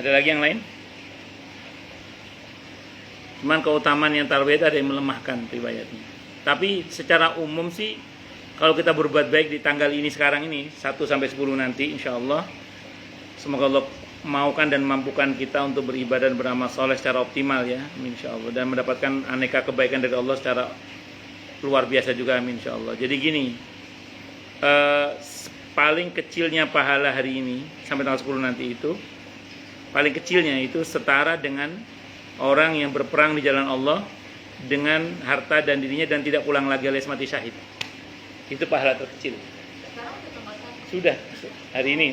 Ada lagi yang lain? Cuman keutamaan yang tarawih ada yang melemahkan riwayatnya. Tapi secara umum sih, kalau kita berbuat baik di tanggal ini sekarang ini 1 sampai 10 nanti, insya Allah, semoga Allah maukan dan mampukan kita untuk beribadah dan beramal soleh secara optimal ya, insya Allah, dan mendapatkan aneka kebaikan dari Allah secara luar biasa juga, insya Allah. Jadi gini, paling kecilnya pahala hari ini sampai tanggal 10 nanti itu, paling kecilnya itu setara dengan orang yang berperang di jalan Allah dengan harta dan dirinya dan tidak pulang lagi alias mati syahid. Itu pahala terkecil. Sudah hari ini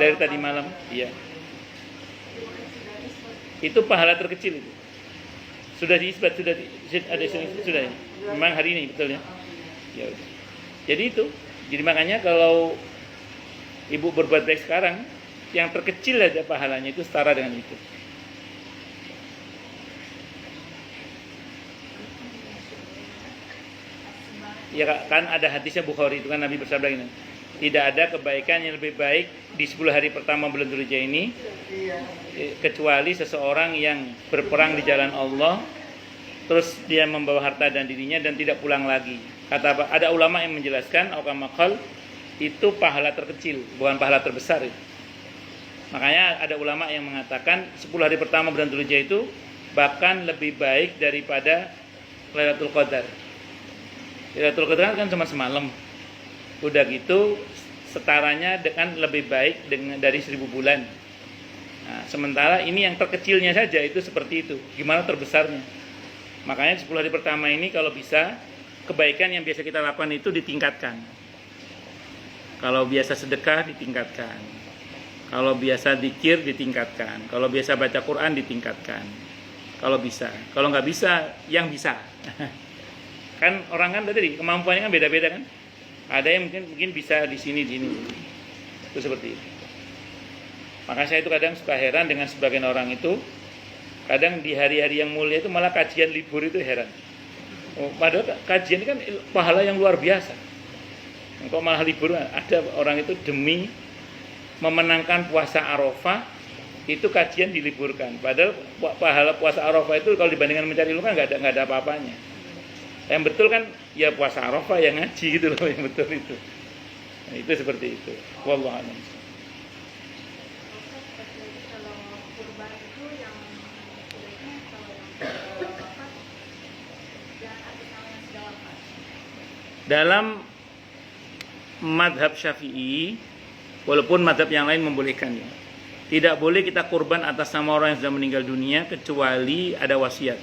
dari tadi malam, iya. Itu pahala terkecil itu. Sudah diisbat, sudah ya. Memang hari ini betul ya. Ya udah. Jadi itu. Jadi makanya kalau ibu berbuat baik sekarang, yang terkecil aja pahalanya itu setara dengan itu. Ya kan ada hadisnya Bukhari itu kan Nabi bersabda ini. Tidak ada kebaikan yang lebih baik di 10 hari pertama bulan Dzulhijjah ini kecuali seseorang yang berperang di jalan Allah, terus dia membawa harta dan dirinya dan tidak pulang lagi Ada ulama yang menjelaskan aukamakal itu pahala terkecil, bukan pahala terbesar itu. Makanya ada ulama yang mengatakan 10 hari pertama bulan Dzulhijjah itu bahkan lebih baik daripada Lailatul Qadar. Lailatul Qadar kan cuma semalam. Udah gitu setaranya dengan lebih baik dari 1000 bulan. Nah, sementara ini yang terkecilnya saja itu seperti itu. Gimana terbesarnya? Makanya 10 hari pertama ini kalau bisa kebaikan yang biasa kita lakukan itu ditingkatkan. Kalau biasa sedekah ditingkatkan. Kalau biasa dzikir ditingkatkan. Kalau biasa baca Quran ditingkatkan. Kalau bisa. Kalau nggak bisa, yang bisa. Kan orang kan tadi kemampuannya kan beda-beda kan. Ada yang mungkin bisa di sini. Itu seperti itu. Maka saya itu kadang suka heran dengan sebagian orang itu. Kadang di hari-hari yang mulia itu malah kajian libur itu heran. Padahal kajian kan pahala yang luar biasa. Kok malah libur? Ada orang itu demi memenangkan puasa Arafah itu kajian diliburkan. Padahal pahala puasa Arafah itu kalau dibandingkan mencari ilmu kan nggak ada apa-apanya. Yang betul kan ya puasa Arafah yang ngaji gitu loh, yang betul itu. Nah, itu seperti itu. Wallahu a'lam. Dalam madhab Syafi'i, walaupun madhab yang lain membolehkannya, tidak boleh kita kurban atas nama orang yang sudah meninggal dunia kecuali ada wasiat.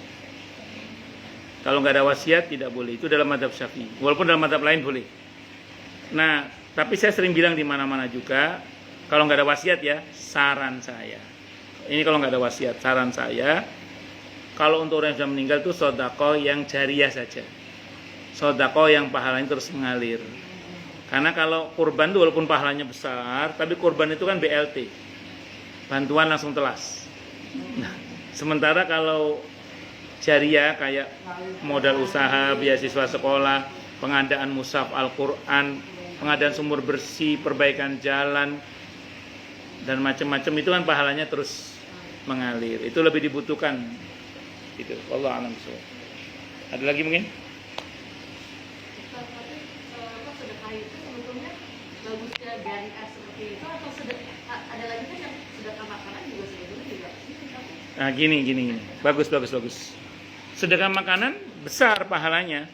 Kalau nggak ada wasiat tidak boleh. Itu dalam madhab Syafi'i. Walaupun dalam madhab lain boleh. Nah, tapi saya sering bilang di mana-mana juga, kalau nggak ada wasiat ya, saran saya. Ini kalau nggak ada wasiat, saran saya, kalau untuk orang yang sudah meninggal itu sedekah yang jariah saja. Sedekah yang pahalanya terus mengalir. Karena kalau kurban itu walaupun pahalanya besar, tapi kurban itu kan BLT, bantuan langsung telas. Nah, sementara kalau jariah kayak modal usaha, beasiswa sekolah, pengadaan mushaf Al-Quran, pengadaan sumur bersih, perbaikan jalan, dan macam-macam itu kan pahalanya terus mengalir. Itu lebih dibutuhkan. Itu. Wallahu a'lam bishawab. Ada lagi mungkin? Bagusnya jariah seperti itu atau ada lagi kan yang sedekah makanan juga sebetulnya juga. Nah gini. Bagus. Sedekah makanan besar pahalanya.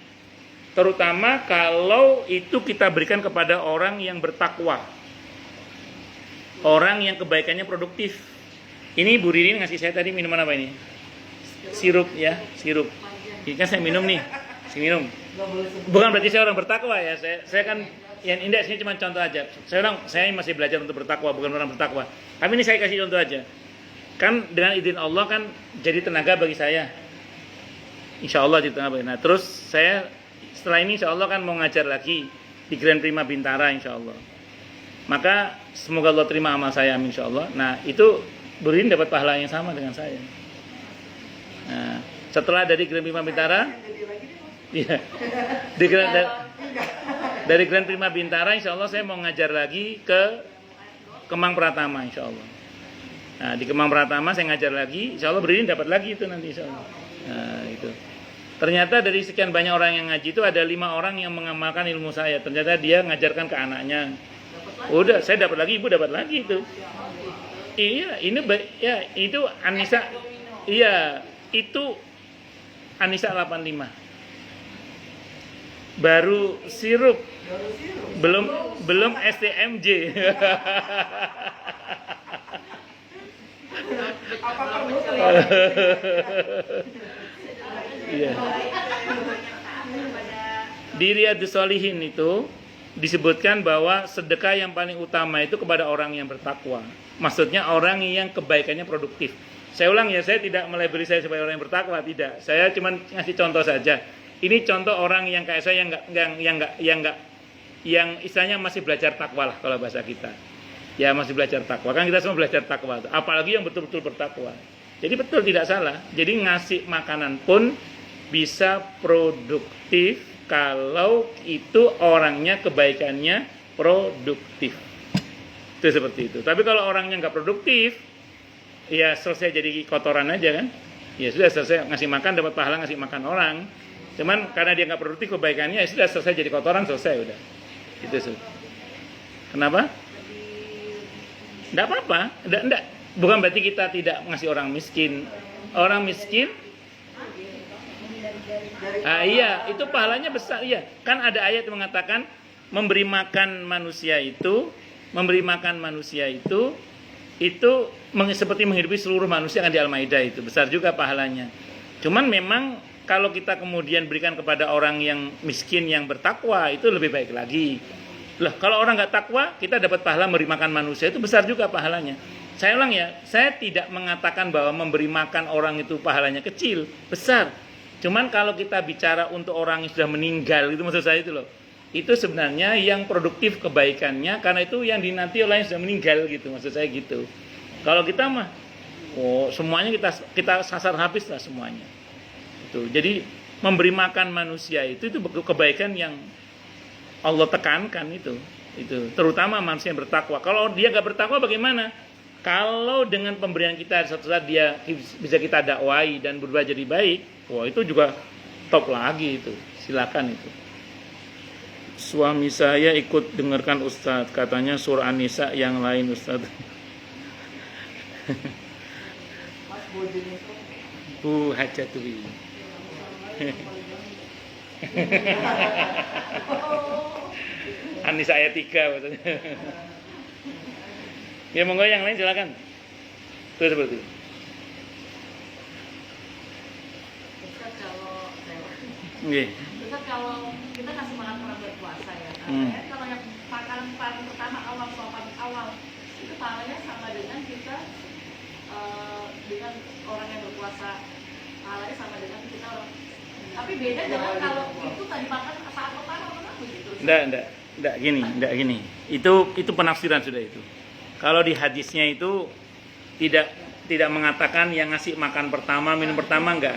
Terutama kalau itu kita berikan kepada orang yang bertakwa. Orang yang kebaikannya produktif. Ini Bu Ririn ngasih saya tadi minuman apa ini? Sirup ya, sirup. Ini kan saya minum nih. Saya minum. Bukan berarti saya orang bertakwa ya. Saya kan yang indah sini cuma contoh aja. Saya masih belajar untuk bertakwa, bukan orang bertakwa. Tapi ini saya kasih contoh aja. Kan dengan izin Allah kan jadi tenaga bagi saya. Insya Allah jadi tenaga bagi. Nah terus saya setelah ini insya Allah kan mau ngajar lagi di Grand Prima Bintara insya Allah. Maka semoga Allah terima amal saya insya Allah. Nah itu Burin dapat pahala yang sama dengan saya. Nah setelah dari Grand Prima Bintara, iya, dari Grand Prima Bintara insya Allah saya mau ngajar lagi ke Kemang Pratama insya Allah. Nah di Kemang Pratama saya ngajar lagi, insya Allah Burin dapat lagi itu nanti insya Allah. Nah itu. Ternyata dari sekian banyak orang yang ngaji itu ada 5 orang yang mengamalkan ilmu saya. Ternyata dia ngajarkan ke anaknya. Udah, saya dapat lagi, ibu dapat lagi itu. Iya, ini ya itu Anissa. Iya, itu Anissa 85. Baru sirup. Belum STMJ. Apa perlu? Iya. Di Riyadhus Shalihin itu disebutkan bahwa sedekah yang paling utama itu kepada orang yang bertakwa. Maksudnya orang yang kebaikannya produktif. Saya ulang ya, saya tidak melabeli saya sebagai orang yang bertakwa, tidak. Saya cuma ngasih contoh saja. Ini contoh orang yang kayak saya yang istilahnya masih belajar takwa lah kalau bahasa kita. Ya masih belajar takwa. Kan kita semua belajar takwa. Apalagi yang betul-betul bertakwa. Jadi betul tidak salah. Jadi ngasih makanan pun bisa produktif kalau itu orangnya kebaikannya produktif. Itu seperti itu. Tapi kalau orangnya nggak produktif, ya selesai jadi kotoran aja kan. Ya sudah selesai ngasih makan dapat pahala ngasih makan orang. Cuman karena dia nggak produktif kebaikannya, ya sudah selesai jadi kotoran, selesai udah. Itu sih. Kenapa? Enggak apa-apa. Enggak. Bukan berarti kita tidak ngasih orang miskin. Orang miskin, iya, itu pahalanya besar. Iya, kan ada ayat yang mengatakan memberi makan manusia itu seperti menghidupi seluruh manusia, kan di Al-Maidah itu besar juga pahalanya. Cuman memang kalau kita kemudian berikan kepada orang yang miskin yang bertakwa itu lebih baik lagi. Lah, kalau orang nggak takwa, kita dapat pahala memberi makan manusia itu besar juga pahalanya. Saya ulang ya, saya tidak mengatakan bahwa memberi makan orang itu pahalanya kecil, besar. Cuman kalau kita bicara untuk orang yang sudah meninggal, itu maksud saya itu loh. Itu sebenarnya yang produktif kebaikannya, karena itu yang dinanti oleh yang sudah meninggal gitu, maksud saya gitu. Kalau kita mah, semuanya kita sasar habis lah semuanya. Itu. Jadi memberi makan manusia itu kebaikan yang Allah tekankan itu. Terutama manusia yang bertakwa. Kalau dia nggak bertakwa bagaimana? Kalau dengan pemberian kita suatu saat dia bisa kita dakwai dan berubah jadi baik, itu juga top lagi itu. Silakan itu. Suami saya ikut dengarkan Ustadz, katanya surah An-Nisa yang lain Ustadz. Bu Hajatwi. An-Nisa ayat 3 maksudnya. Ya monggo yang lain silakan. Itu seperti itu. Ustaz, kalau kita kasih makan orang berpuasa ya, kalau yang makanan paling pertama awal, sopan awal, itu pahalanya sama dengan kita dengan orang yang berpuasa, pahalanya sama dengan kita orang. Tapi beda dengan kalau itu tadi makan saat pertama begitu. Enggak gini. Itu penafsiran sudah itu. Kalau di hadisnya itu tidak mengatakan yang ngasih makan pertama, minum pertama, enggak.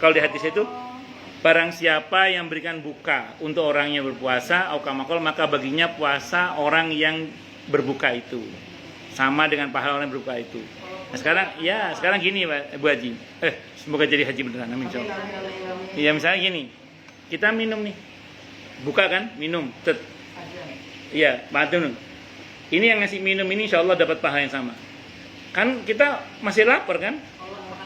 Kalau di hadis itu barang siapa yang berikan buka untuk orang yang berpuasa, aukamakol, maka baginya puasa orang yang berbuka itu. Sama dengan pahala orang yang berbuka itu. Nah, sekarang gini Pak Bu Haji. Semoga jadi haji beneran, amin. Ya misalnya gini, kita minum nih. Buka kan, minum. Iya, matun. Ini yang ngasih minum ini insya Allah dapat pahala yang sama. Kan kita masih lapar kan?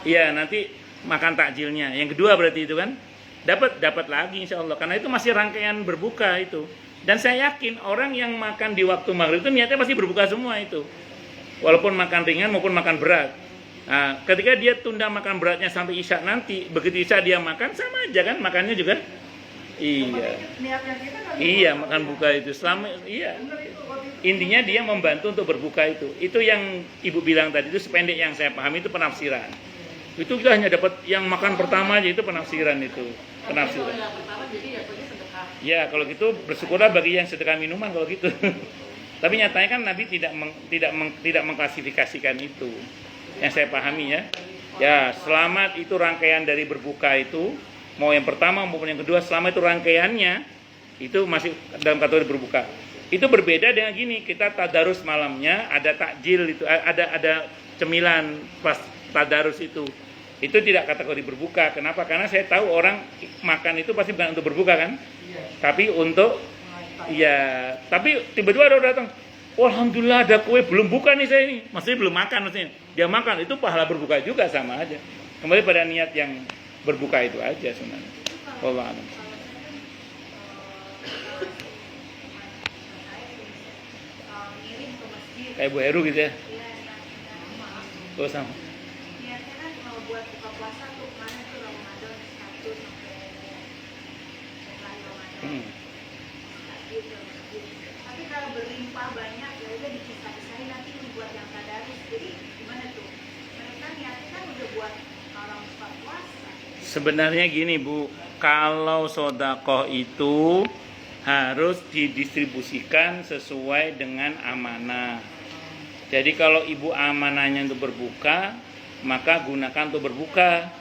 Iya, nanti makan takjilnya. Yang kedua berarti itu kan dapat lagi insya Allah. Karena itu masih rangkaian berbuka itu. Dan saya yakin orang yang makan di waktu maghrib itu niatnya pasti berbuka semua itu. Walaupun makan ringan maupun makan berat. Nah, ketika dia tunda makan beratnya sampai isya nanti, begitu isya dia makan sama aja kan, makannya juga. Iya, makan buka itu intinya dia membantu untuk berbuka itu. Itu yang Ibu bilang tadi itu sependek yang saya pahami itu penafsiran. Itu kita hanya dapat yang makan pertama aja, itu penafsiran itu. Penafsiran. Ya, kalau gitu bersyukurlah bagi yang sedekah minuman kalau gitu. Tapi nyatanya kan Nabi tidak mengklasifikasikan itu. Yang saya pahami ya. Ya, selamat itu rangkaian dari berbuka itu. Mau yang pertama maupun yang kedua, selama itu rangkaiannya itu masih dalam kategori berbuka. Itu berbeda dengan gini, kita tadarus malamnya, ada takjil itu, ada cemilan pas tadarus itu tidak kategori berbuka. Kenapa? Karena saya tahu orang makan itu pasti bukan untuk berbuka kan, tapi untuk tapi tiba-tiba ada orang datang, alhamdulillah ada kue, belum buka nih saya ini, maksudnya belum makan maksudnya. Dia makan itu pahala berbuka juga sama aja. Kembali pada niat yang berbuka itu aja sebenarnya. Wallahu a'lam. Kayak Bu Heru gitu ya. Sama. Niatnya kan mau buat buka puasa tuh kemarin tuh Ramadan 1 sampai Ramadan. Tapi kalau berlimpah banyak ya udah dipisah-pisahin nanti buat yang tadarus. Jadi gimana tuh? Mereka niatnya kan udah buat orang buka puasa. Sebenarnya gini Bu, kalau sedekah itu harus didistribusikan sesuai dengan amanah. Jadi kalau ibu amanahnya untuk berbuka, maka gunakan untuk berbuka.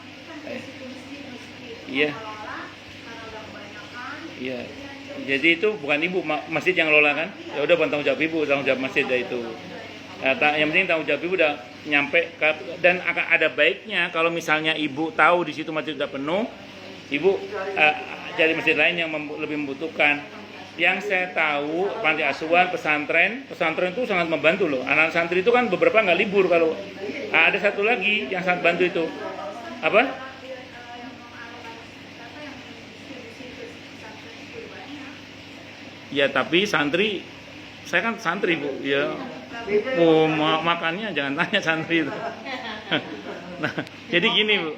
Iya. Iya. Jadi itu bukan ibu, masjid yang lola kan? Ya udah bukan tanggung jawab ibu, tanggung jawab masjid itu. Yang penting tanggung jawab ibu udah nyampe dan akan ada baiknya kalau misalnya ibu tahu di situ masjid udah penuh, Ibu cari masjid lain yang lebih membutuhkan. Yang saya tahu panti asuhan, pesantren itu sangat membantu loh. Anak santri itu kan beberapa nggak libur kalau. Ada satu lagi yang sangat bantu itu apa? Ya tapi santri, saya kan santri Bu, ya. Oh, makannya jangan tanya santri itu. Nah, jadi gini Bu.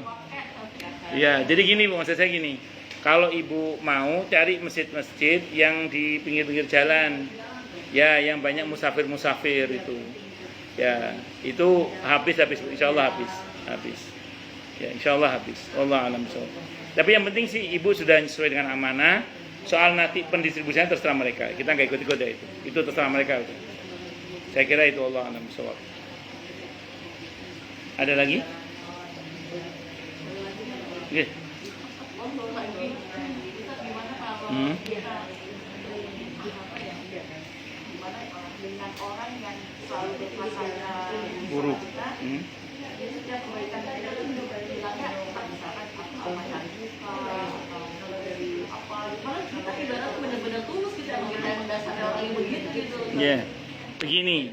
Ya, jadi gini Bu, maksud saya gini. Kalau ibu mau cari masjid-masjid yang di pinggir-pinggir jalan, ya, yang banyak musafir-musafir itu, ya, itu habis, insya Allah habis, ya, insya Allah habis. Allah alam shawab. Tapi yang penting sih ibu sudah sesuai dengan amanah. Soal nanti pendistribusinya terserah mereka, kita nggak ikut-ikut ya itu terserah mereka. Itu. Saya kira itu Allah alam shawab. Ada lagi? Yeah. Dengan orang yang selalu berpasangan buruk. Jadi setiap kebaikan kita itu bilangnya misalkan apa cari buka atau dari apa, gimana kita ibarat benar-benar tulus kita mendasari orang yang begitu gitu. Ya, begini.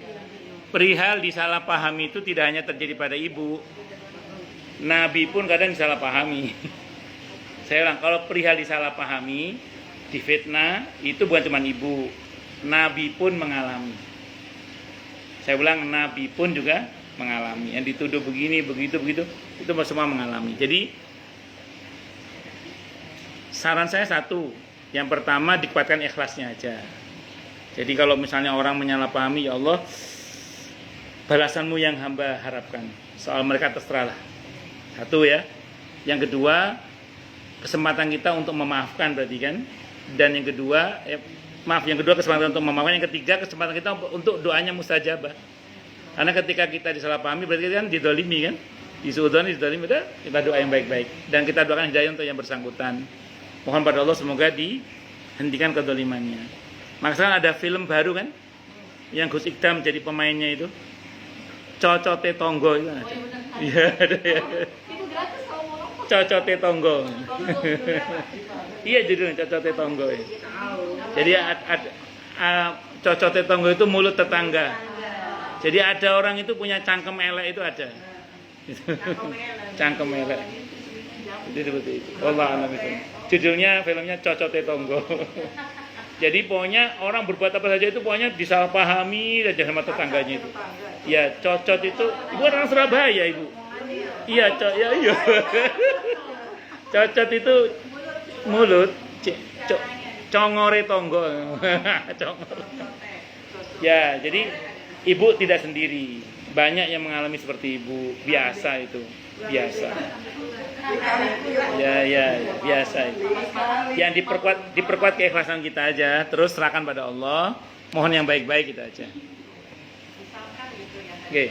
Perihal disalahpahami itu tidak hanya terjadi pada ibu, Nabi pun kadang disalahpahami. Saya ulang, kalau perihal disalahpahami, difitnah, itu bukan cuma ibu, Nabi pun mengalami. Saya ulang, Nabi pun juga mengalami. Yang dituduh begini, begitu, itu semua mengalami. Jadi, saran saya satu, yang pertama dikuatkan ikhlasnya aja. Jadi kalau misalnya orang menyalahpahami, ya Allah, balasanmu yang hamba harapkan. Soal mereka terserahlah. Satu ya. Yang kedua, kesempatan kita untuk memaafkan berarti kan. Dan yang kedua, yang kedua kesempatan untuk memaafkan. Yang ketiga, kesempatan kita untuk doanya mustajabah. Karena ketika kita disalahpahami berarti kan didolimi kan. Disuudhoni, didolimi, kita doa yang baik-baik. Dan kita doakan hidayah untuk yang bersangkutan. Mohon pada Allah semoga dihentikan kedolimannya. Makanya ada film baru kan. Yang Gus Ikdam jadi pemainnya itu. Cocote Tonggo itu ada. Iya, ada ya. Itu gratis kalau mau nonton. Cocote Tonggo. Iya judulnya Cocote Tonggo. Jadi Cocote Tonggo itu mulut tetangga. Jadi ada orang itu punya cangkem elek itu ada. Cangkem elek. Jadi seperti itu. Wallah a'lam bishawab. Judulnya filmnya Cocote Tonggo. Jadi pokoknya orang berbuat apa saja itu pokoknya disalahpahami saja sama tetangganya itu. Ya, cocot itu ibu orang Surabaya ibu. Iya, iya. Cocot itu mulut, congore tonggo. Congor. Ya, jadi ibu tidak sendiri. Banyak yang mengalami seperti ibu, biasa itu, biasa. Ya, biasa itu. Yang diperkuat keikhlasan kita aja, terus serahkan pada Allah. Mohon yang baik-baik kita aja. Misalkan gitu ya. Oke.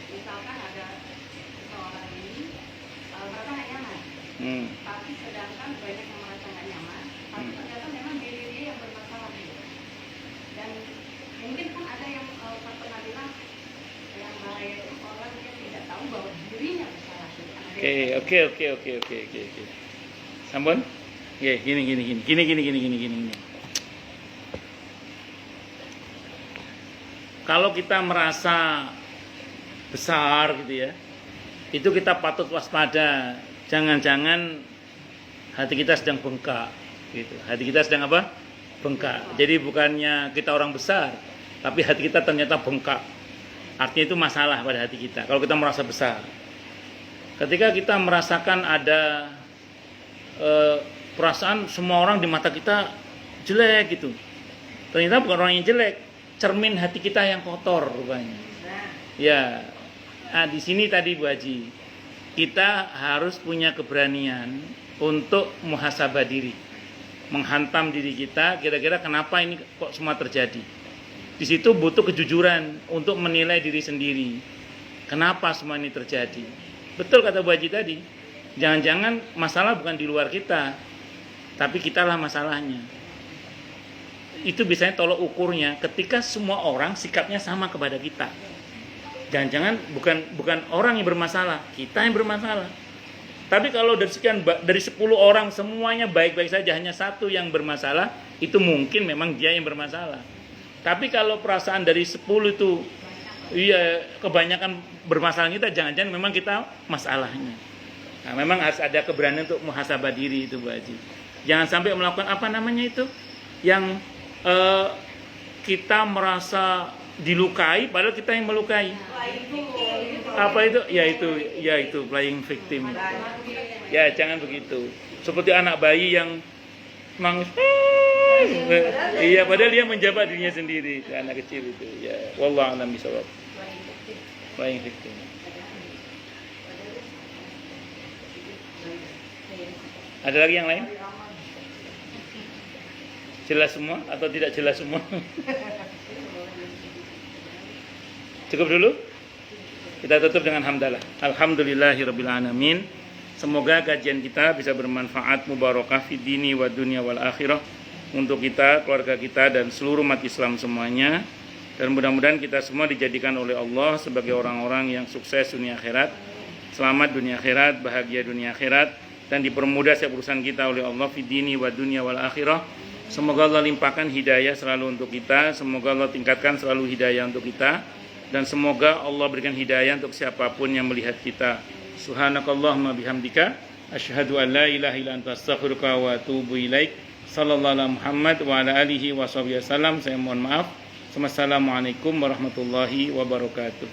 Misalkan ada seseorang ini merasa nggak nyaman, tapi sedangkan banyak yang merasa nggak nyaman, tapi ternyata memang diri dia yang bermasalah gitu. Dan mungkin kan ada yang pernah bilang yang bahaya itu orang yang tidak tahu bahwa dirinya bersalah. Oke. Sampun? Oke, gini. Kalau kita merasa besar gitu ya, itu kita patut waspada. Jangan-jangan hati kita sedang bengkak gitu. Hati kita sedang apa? Bengkak. Jadi bukannya kita orang besar, tapi hati kita ternyata bengkak. Artinya itu masalah pada hati kita. Kalau kita merasa besar. Ketika kita merasakan ada perasaan semua orang di mata kita jelek gitu. Ternyata bukan orang yang jelek, cermin hati kita yang kotor rupanya. Ya, di sini tadi Bu Haji, kita harus punya keberanian untuk muhasabah diri, menghantam diri kita. Kira-kira kenapa ini kok semua terjadi? Di situ butuh kejujuran untuk menilai diri sendiri. Kenapa semua ini terjadi? Betul kata Bu Haji tadi. Jangan-jangan masalah bukan di luar kita, tapi kitalah masalahnya. Itu biasanya tolok ukurnya ketika semua orang sikapnya sama kepada kita. Jangan-jangan bukan orang yang bermasalah, kita yang bermasalah. Tapi kalau dari 10 orang semuanya baik-baik saja, hanya satu yang bermasalah, itu mungkin memang dia yang bermasalah. Tapi kalau perasaan dari 10 itu kebanyakan bermasalah, kita jangan-jangan memang kita masalahnya. Nah, memang harus ada keberanian untuk muhasabah diri itu, Bu Haji. Jangan sampai melakukan yang kita merasa dilukai padahal kita yang melukai. Apa itu? Ya itu playing victim. Ya, jangan begitu. Seperti anak bayi yang nangis. Iya, padahal dia menjabat dirinya sendiri, anak kecil itu. Ya, wallahu a'lam bishawab. Playing victim. Ada lagi yang lain? Jelas semua atau tidak jelas semua? Cukup dulu? Kita tutup dengan hamdalah. Alhamdulillahirabbil alamin. Semoga kajian kita bisa bermanfaat, mubarakah fid dini wa dunya wal akhirah untuk kita, keluarga kita dan seluruh umat Islam semuanya. Dan mudah-mudahan kita semua dijadikan oleh Allah sebagai orang-orang yang sukses dunia akhirat, selamat dunia akhirat, bahagia dunia akhirat, dan dipermudah setiap urusan kita oleh Allah fid dini wa dunya wal akhirah. Semoga Allah limpahkan hidayah selalu untuk kita, semoga Allah tingkatkan selalu hidayah untuk kita, dan semoga Allah berikan hidayah untuk siapapun yang melihat kita. Subhanakallahumma bihamdika asyhadu an la ilaha illa anta astaghfiruka wa atubu ilaik. Sallallahu alaihi Muhammad wa ala alihi wasallam. Saya mohon maaf. Wassalamualaikum warahmatullahi wabarakatuh.